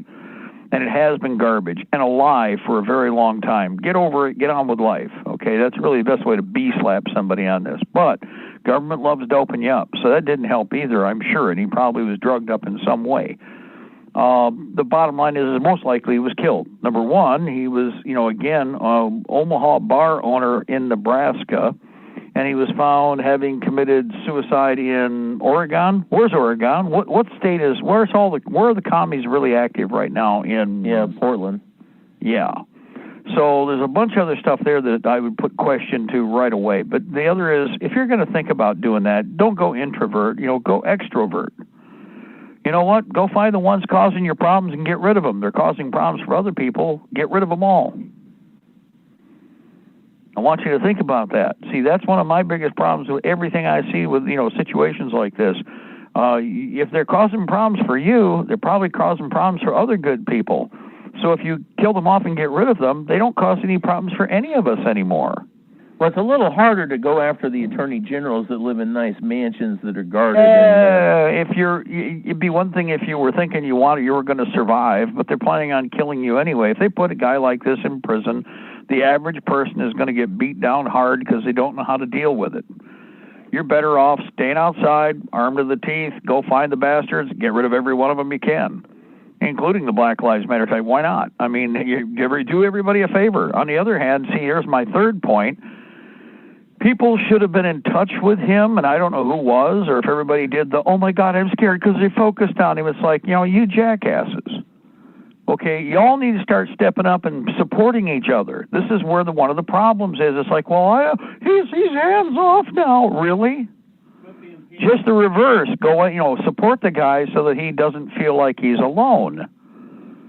And it has been garbage and a lie for a very long time. Get over it, get on with life. Okay, that's really the best way to slap somebody on this. But government loves doping you up, so that didn't help either, I'm sure, and he probably was drugged up in some way. The bottom line is most likely he was killed. Number one, he was, Omaha bar owner in Nebraska, and he was found having committed suicide in Oregon. Where's Oregon? What state is? Where are the commies really active right now? Portland. Yeah. So there's a bunch of other stuff there that I would put question to right away. But the other is, if you're going to think about doing that, don't go introvert. Go extrovert. You know what? Go find the ones causing your problems and get rid of them. They're causing problems for other people. Get rid of them all. I want you to think about that. See, that's one of my biggest problems with everything I see with, situations like this. If they're causing problems for you, they're probably causing problems for other good people. So if you kill them off and get rid of them, they don't cause any problems for any of us anymore. Well, it's a little harder to go after the attorney generals that live in nice mansions that are guarded. It'd be one thing if you were thinking you were going to survive, but they're planning on killing you anyway. If they put a guy like this in prison, the average person is going to get beat down hard because they don't know how to deal with it. You're better off staying outside, armed to the teeth, go find the bastards, get rid of every one of them you can, including the Black Lives Matter type. Why not? I mean, you do everybody a favor. On the other hand, see, here's my third point. People should have been in touch with him, and I don't know who was, or if everybody did oh my God, I'm scared because they focused on him. It's like, you jackasses. Okay, you all need to start stepping up and supporting each other. This is where one of the problems is. It's like, he's hands off now. Really? Just the reverse. Go, support the guy so that he doesn't feel like he's alone.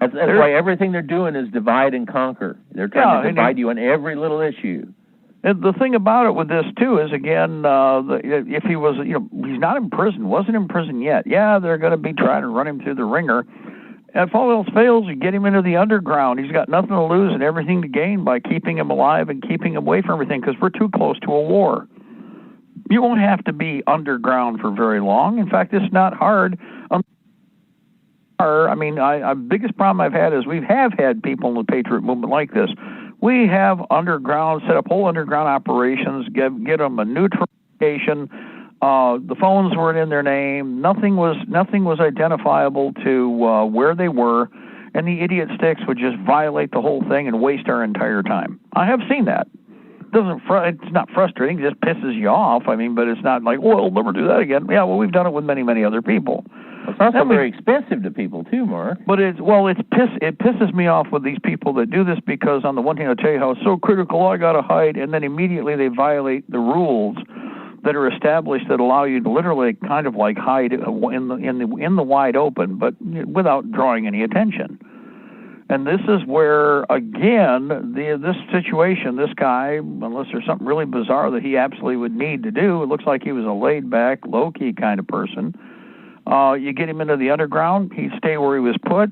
That's why everything they're doing is divide and conquer. They're trying to divide you on every little issue. And the thing about it with this, too, is, again, if he was, he's not in prison, wasn't in prison yet. Yeah, they're going to be trying to run him through the ringer. If all else fails, you get him into the underground. He's got nothing to lose and everything to gain by keeping him alive and keeping him away from everything because we're too close to a war. You won't have to be underground for very long. In fact, it's not hard. The biggest problem I've had is we have had people in the Patriot movement like this. We have set up whole underground operations, get them a neutral location. The phones weren't in their name. Nothing was identifiable to where they were, and the idiot sticks would just violate the whole thing and waste our entire time. I have seen that. It's not frustrating. It just pisses you off. But it's not like, we'll never do that again. Yeah, well, we've done it with many, many other people. It's also very expensive to people too, Mark. But it pisses me off with these people that do this because on the one hand they'll tell you how it's so critical, I got to hide, and then immediately they violate the rules that are established that allow you to literally kind of like hide in the wide open, but without drawing any attention. And this is where, again, this situation, this guy, unless there's something really bizarre that he absolutely would need to do, it looks like he was a laid-back, low-key kind of person. You get him into the underground, he'd stay where he was put,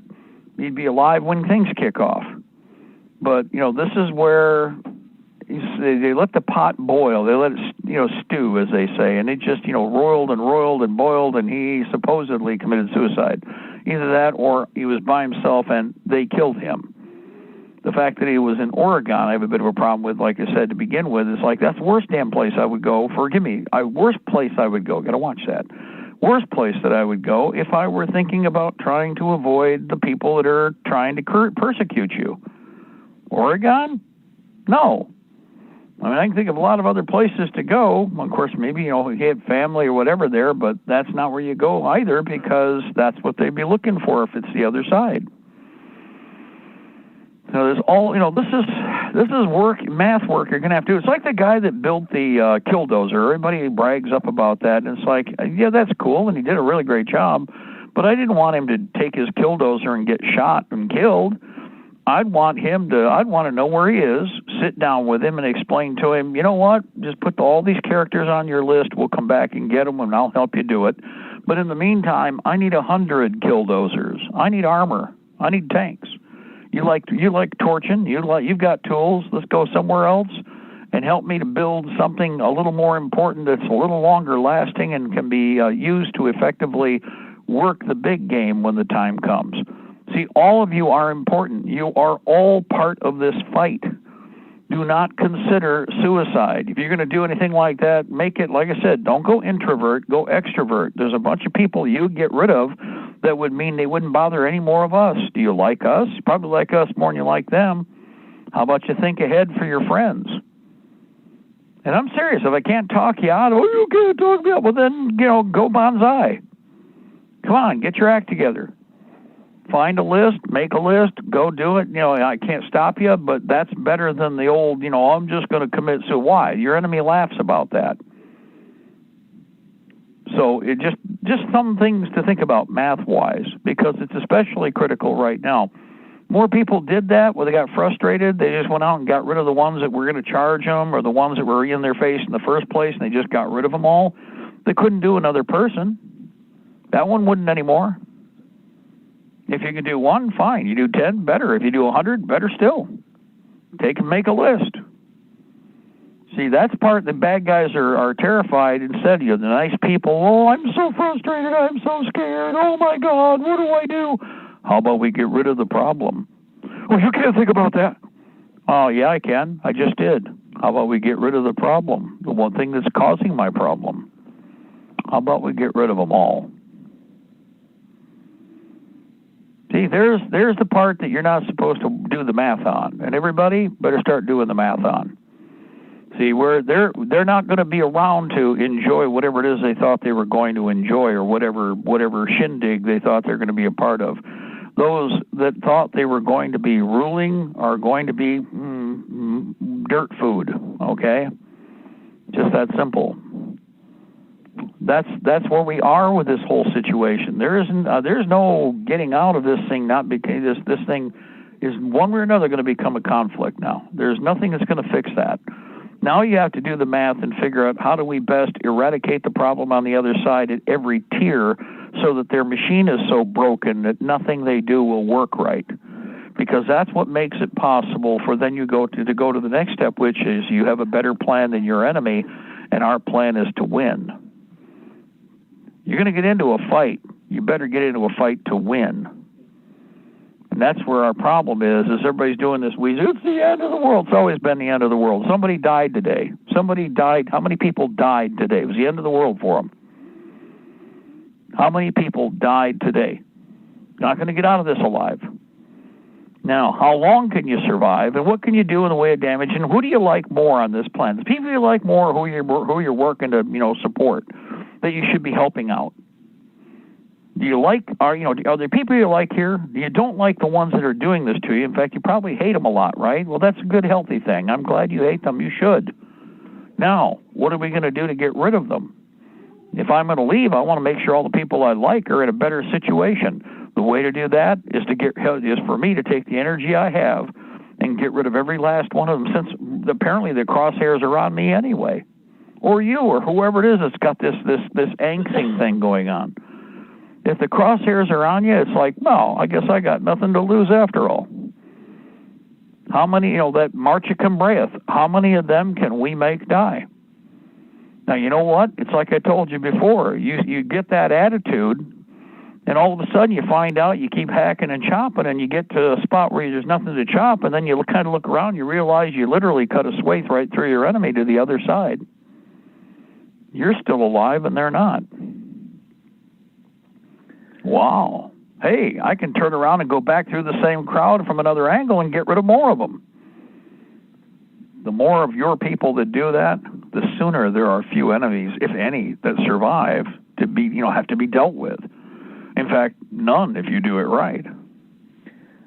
he'd be alive when things kick off. But, this is where they let the pot boil, they let it, stew, as they say, and it just, roiled and roiled and boiled, and he supposedly committed suicide. Either that or he was by himself and they killed him. The fact that he was in Oregon, I have a bit of a problem with, like I said, to begin with. It's like, that's the worst damn place I would go. Worst place I would go. Got to watch that. Worst place that I would go if I were thinking about trying to avoid the people that are trying to persecute you. Oregon? No. I can think of a lot of other places to go. Of course, maybe, he had family or whatever there, but that's not where you go either because that's what they'd be looking for if it's the other side. So there's all, this is work, math work you're going to have to do. It's like the guy that built the killdozer. Everybody brags up about that, and it's like, yeah, that's cool, and he did a really great job. But I didn't want him to take his killdozer and get shot and killed. I'd want to know where he is, sit down with him and explain to him, you know what, just put all these characters on your list, we'll come back and get them and I'll help you do it. But in the meantime, I need 100 killdozers. I need armor. I need tanks. You like torching, you've got tools, let's go somewhere else and help me to build something a little more important that's a little longer lasting and can be used to effectively work the big game when the time comes. See, all of you are important. You are all part of this fight. Do not consider suicide. If you're going to do anything like that, make it, like I said, don't go introvert, go extrovert. There's a bunch of people you get rid of that would mean they wouldn't bother any more of us. Do you like us? You probably like us more than you like them. How about you think ahead for your friends? And I'm serious. If I can't talk you out, you can't talk me out, well then, go bonsai. Come on, get your act together. Find a list, make a list, go do it. I can't stop you, but that's better than the old, I'm just going to commit suicide. Why? Your enemy laughs about that. So it just some things to think about math-wise, because it's especially critical right now. More people did that where they got frustrated. They just went out and got rid of the ones that were going to charge them or the ones that were in their face in the first place, and they just got rid of them all. They couldn't do another person. That one wouldn't anymore. If you can do one, fine. You do 10, better. If you do 100, better still. Take and make a list. See, that's part the bad guys are terrified instead. The nice people, I'm so frustrated, I'm so scared, oh my God, what do I do? How about we get rid of the problem? Well, you can't think about that. Oh, yeah, I can. I just did. How about we get rid of the problem, the one thing that's causing my problem? How about we get rid of them all? See, there's the part that you're not supposed to do the math on, and everybody better start doing the math on. See, where they're not going to be around to enjoy whatever it is they thought they were going to enjoy, or whatever shindig they thought they were going to be a part of. Those that thought they were going to be ruling are going to be dirt food. Okay, just that simple. That's where we are with this whole situation. There's no getting out of this thing. Not because this thing is one way or another going to become a conflict. Now there's nothing that's going to fix that. Now you have to do the math and figure out how do we best eradicate the problem on the other side at every tier, so that their machine is so broken that nothing they do will work right. Because that's what makes it possible for then you go to the next step, which is you have a better plan than your enemy, and our plan is to win. You're going to get into a fight. You better get into a fight to win. And that's where our problem is everybody's doing this. It's the end of the world. It's always been the end of the world. Somebody died today. Somebody died. How many people died today? It was the end of the world for them. How many people died today? Not going to get out of this alive. Now, how long can you survive, and what can you do in the way of damage, and who do you like more on this plan? The people you like more, who you're working to support, that you should be helping out. Do you like are there people you like here? You don't like the ones that are doing this to you. In fact, you probably hate them a lot, right? Well, that's a good, healthy thing. I'm glad you hate them. You should. Now, what are we going to do to get rid of them? If I'm going to leave, I want to make sure all the people I like are in a better situation. The way to do that is for me to take the energy I have and get rid of every last one of them, since apparently the crosshairs are on me anyway, or you, or whoever it is that's got this angsting thing going on. If the crosshairs are on you, it's like, well, I guess I got nothing to lose after all. How many, that Marcha Combraeth, how many of them can we make die? Now, you know what? It's like I told you before. You get that attitude, and all of a sudden you find out you keep hacking and chopping, and you get to a spot where there's nothing to chop, and then you kind of look around, you realize you literally cut a swathe right through your enemy to the other side. You're still alive, and they're not. Wow. Hey, I can turn around and go back through the same crowd from another angle and get rid of more of them. The more of your people that do that, the sooner there are few enemies, if any, that survive to be, have to be dealt with. In fact, none if you do it right.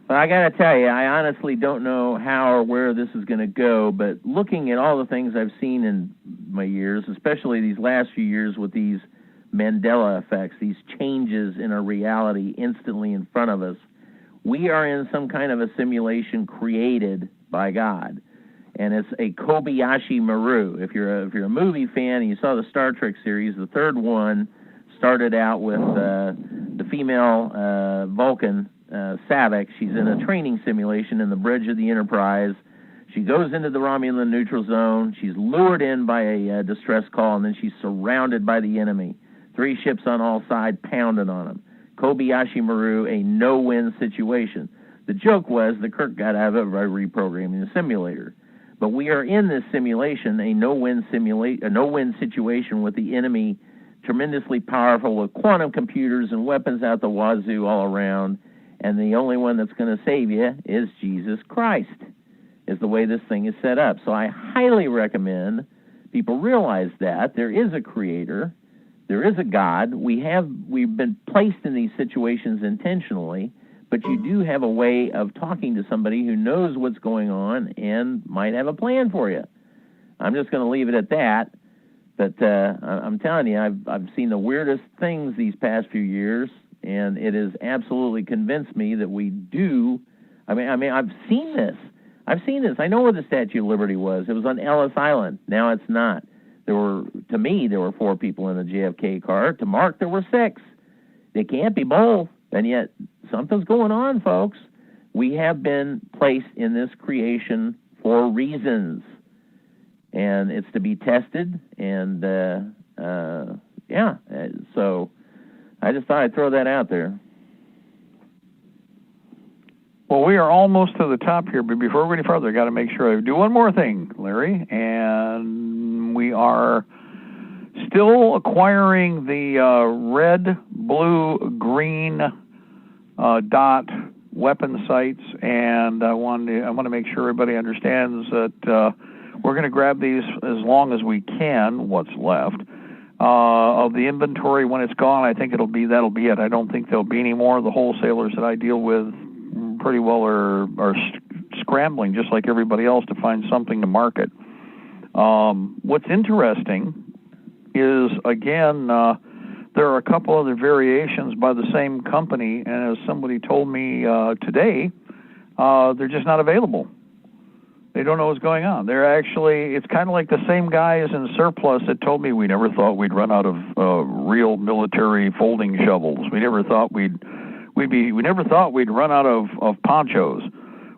Well, I got to tell you, I honestly don't know how or where this is going to go, but looking at all the things I've seen in my years, especially these last few years with these Mandela effects, these changes in our reality instantly in front of us. We are in some kind of a simulation created by God, and it's a Kobayashi Maru. If you're a movie fan and you saw the Star Trek series, the third one started out with the female Vulcan, Saavik. She's in a training simulation in the bridge of the Enterprise. She goes into the Romulan neutral zone. She's lured in by a distress call, and then she's surrounded by the enemy. 3 ships on all sides pounding on them. Kobayashi Maru, a no-win situation. The joke was that Kirk got out of it by reprogramming the simulator. But we are in this simulation, a no-win situation with the enemy tremendously powerful with quantum computers and weapons out the wazoo all around, and the only one that's going to save you is Jesus Christ, is the way this thing is set up. So I highly recommend people realize that there is a creator, there is a God. We've been placed in these situations intentionally, but you do have a way of talking to somebody who knows what's going on and might have a plan for you. I'm just going to leave it at that. But I'm telling you, I've seen the weirdest things these past few years, and it has absolutely convinced me that we do. I mean, I've seen this. I know where the Statue of Liberty was. It was on Ellis Island. Now it's not. There were 4 people in the JFK car. To Mark, there were 6. They can't be both. And yet, something's going on, folks. We have been placed in this creation for reasons. And it's to be tested. And, so I just thought I'd throw that out there. Well, we are almost to the top here, but before we go any further, I got to make sure I do one more thing, Larry, and we are still acquiring the red, blue, green dot weapon sights, and I want to make sure everybody understands that we're going to grab these as long as we can, what's left. Of the inventory when it's gone, I think that'll be it. I don't think there'll be any more. The wholesalers that I deal with pretty well are scrambling, just like everybody else, to find something to market. What's interesting is, again, there are a couple other variations by the same company, and as somebody told me today, they're just not available. They don't know what's going on. It's kind of like the same guys in surplus that told me we never thought we'd run out of real military folding shovels. We never thought we'd run out of ponchos.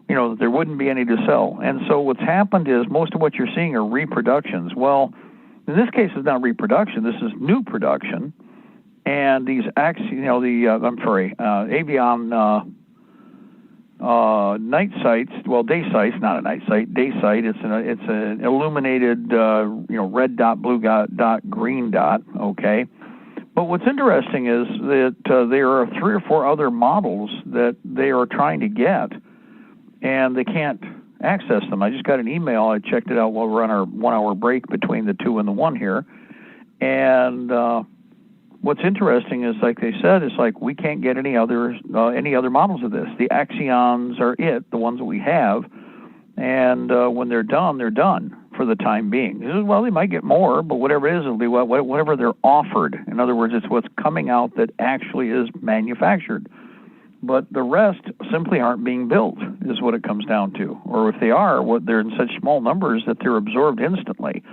That there wouldn't be any to sell. And so what's happened is most of what you're seeing are reproductions. Well, in this case, it's not reproduction. This is new production. And these Avion night sights, day sights, not a night sight, day sight. It's an illuminated, red dot, blue dot, green dot. Okay. But what's interesting is that there are 3 or 4 other models that they are trying to get, and they can't access them. I just got an email. I checked it out while we're on our 1-hour break between the 2 and the 1 here. And what's interesting is, like they said, it's like we can't get any other models of this. The Axions are the ones that we have, and when they're done for the time being. Well, they might get more, but whatever it is, it'll be whatever they're offered. In other words, it's what's coming out that actually is manufactured. But the rest simply aren't being built, is what it comes down to. Or if they are, they're in such small numbers that they're absorbed instantly.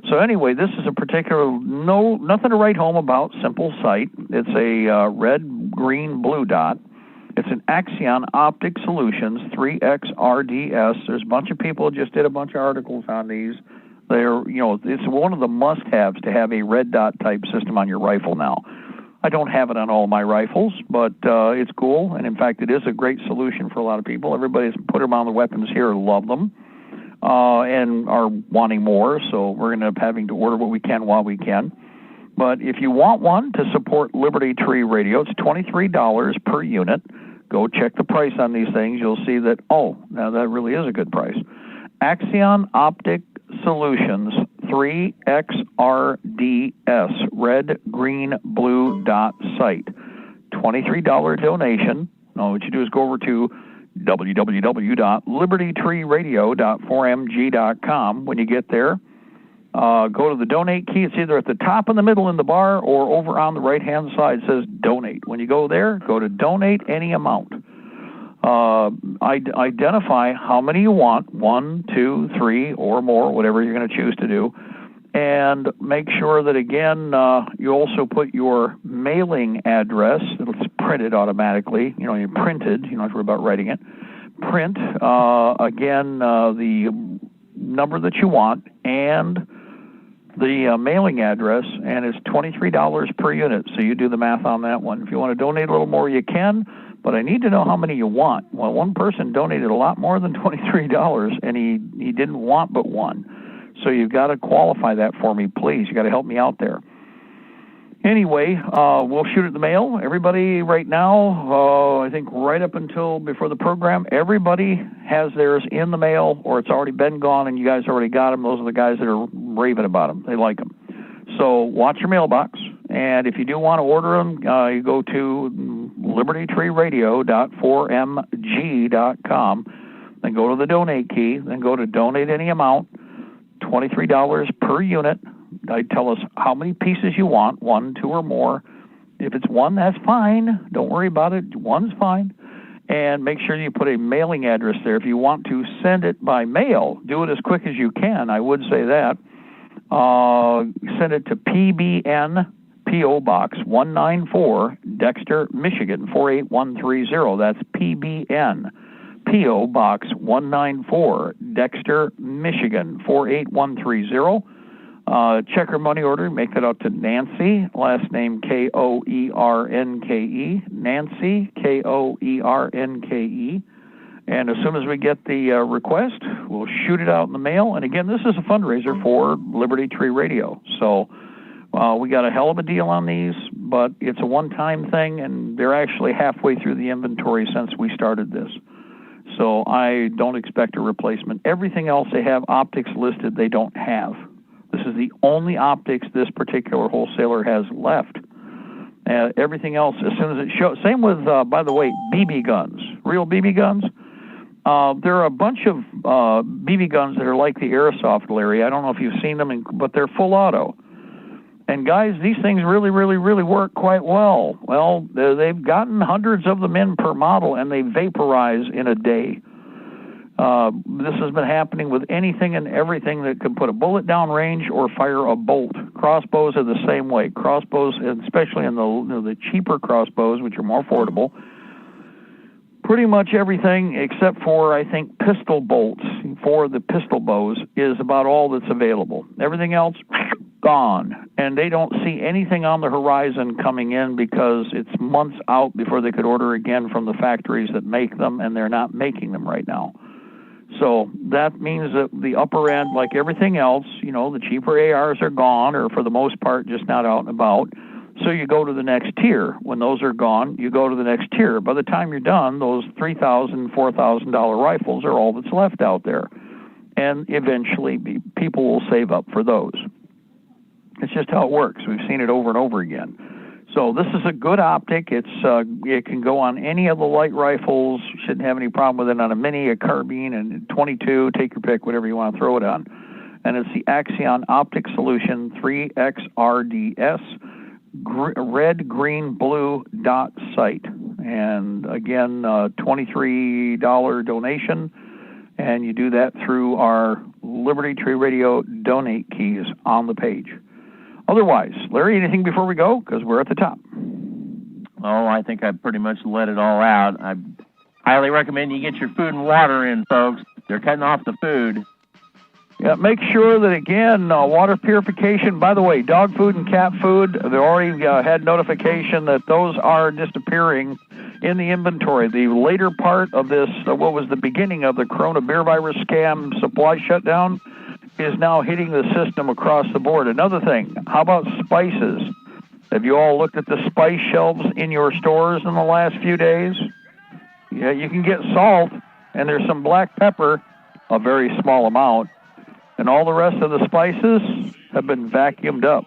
So anyway, this is a particular, nothing to write home about, simple sight. It's a red, green, blue dot. It's an Axion Optic Solutions 3XRDS. There's a bunch of people just did a bunch of articles on these. It's one of the must-haves to have a red dot type system on your rifle now. I don't have it on all my rifles, but it's cool. And in fact, it is a great solution for a lot of people. Everybody's put them on the weapons here, love them, and are wanting more. So we're going to end up having to order what we can while we can. But if you want one to support Liberty Tree Radio, it's $23 per unit. Go check the price on these things. You'll see that, now that really is a good price. Axion Optic Solutions 3XRDS, red, green, blue dot sight. $23 donation. All what you do is go over to www.libertytreeradio.4mg.com. When you get there, go to the donate key. It's either at the top in the middle in the bar or over on the right-hand side. It says donate. When you go there, go to donate any amount. Identify how many you want, 1, 2, 3, or more, whatever you're going to choose to do. And make sure that, again, you also put your mailing address. It's printed automatically. You're printed. You don't have to worry about writing it. Print, again, the number that you want and the mailing address, and it's $23 per unit. So you do the math on that one. If you want to donate a little more, you can, but I need to know how many you want. Well, one person donated a lot more than $23, and he didn't want but one. So you've got to qualify that for me, please. You got to help me out there. Anyway, we'll shoot it in the mail. Everybody right now, I think right up until before the program, everybody has theirs in the mail, or it's already been gone, and you guys already got them. Those are the guys that are raving about them. They like them. So watch your mailbox, and if you do want to order them, you go to libertytreeradio.4mg.com, then go to the donate key, then go to donate any amount, $23 per unit. Tell us how many pieces you want, 1, 2, or more. If it's one, that's fine. Don't worry about it. One's fine. And make sure you put a mailing address there. If you want to send it by mail, do it as quick as you can. I would say that. Send it to PBN, P.O. Box 194, Dexter, Michigan 48130. That's PBN, P.O. Box 194, Dexter, Michigan 48130. Check her money order, make that out to Nancy, last name Koernke, Nancy, Koernke. And as soon as we get the request, we'll shoot it out in the mail. And again, this is a fundraiser for Liberty Tree Radio. So we got a hell of a deal on these, but it's a one-time thing, and they're actually halfway through the inventory since we started this. So I don't expect a replacement. Everything else they have optics listed, they don't have. This is the only optics this particular wholesaler has left. Everything else, as soon as it shows, same with, by the way, BB guns, real BB guns. There are a bunch of BB guns that are like the airsoft, Larry. I don't know if you've seen them, but they're full auto. And guys, these things really, really, really work quite well. Well, they've gotten hundreds of them in per model, and they vaporize in a day. This has been happening with anything and everything that can put a bullet down range or fire a bolt. Crossbows are the same way. Crossbows, especially in the cheaper crossbows, which are more affordable, pretty much everything except for, I think, pistol bolts for the pistol bows is about all that's available. Everything else, gone. And they don't see anything on the horizon coming in because it's months out before they could order again from the factories that make them, and they're not making them right now. So that means that the upper end, like everything else, the cheaper ARs are gone, or for the most part, just not out and about. So you go to the next tier. When those are gone, you go to the next tier. By the time you're done, those $3,000, $4,000 rifles are all that's left out there. And eventually, people will save up for those. It's just how it works. We've seen it over and over again. So this is a good optic. It can go on any of the light rifles. You shouldn't have any problem with it on a mini, a carbine, and 22. Take your pick, whatever you want to throw it on. And it's the Axion Optic Solution 3XRDS red, green, blue dot sight. And again, $23 donation. And you do that through our Liberty Tree Radio donate keys on the page. Otherwise, Larry, anything before we go? Because we're at the top. Oh, I think I pretty much let it all out. I highly recommend you get your food and water in, folks. They're cutting off the food. Yeah, make sure that, again, water purification. By the way, dog food and cat food, they already had notification that those are disappearing in the inventory. The later part of this, what was the beginning of the Corona beer virus scam supply shutdown, is now hitting the system across the board. Another thing, how about spices? Have you all looked at the spice shelves in your stores in the last few days? Yeah, you can get salt, and there's some black pepper, a very small amount, and all the rest of the spices have been vacuumed up.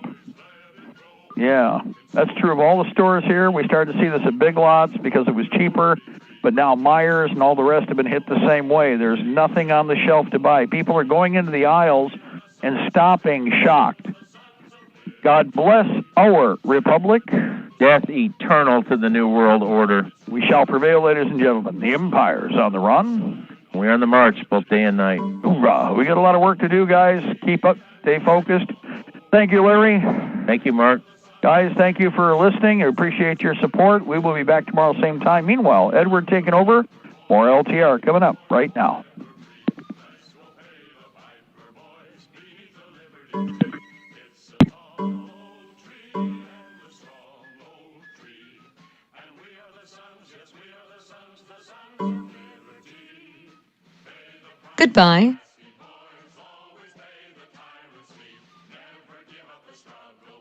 Yeah, that's true of all the stores here. We started to see this at Big Lots because it was cheaper, but now Myers and all the rest have been hit the same way. There's nothing on the shelf to buy. People are going into the aisles and stopping shocked. God bless our republic. Death eternal to the New World Order. We shall prevail, ladies and gentlemen. The Empire's on the run. We're on the march both day and night. Hoorah. We got a lot of work to do, guys. Keep up. Stay focused. Thank you, Larry. Thank you, Mark. Guys, thank you for listening. I appreciate your support. We will be back tomorrow, same time. Meanwhile, Edward taking over. More LTR coming up right now. Goodbye.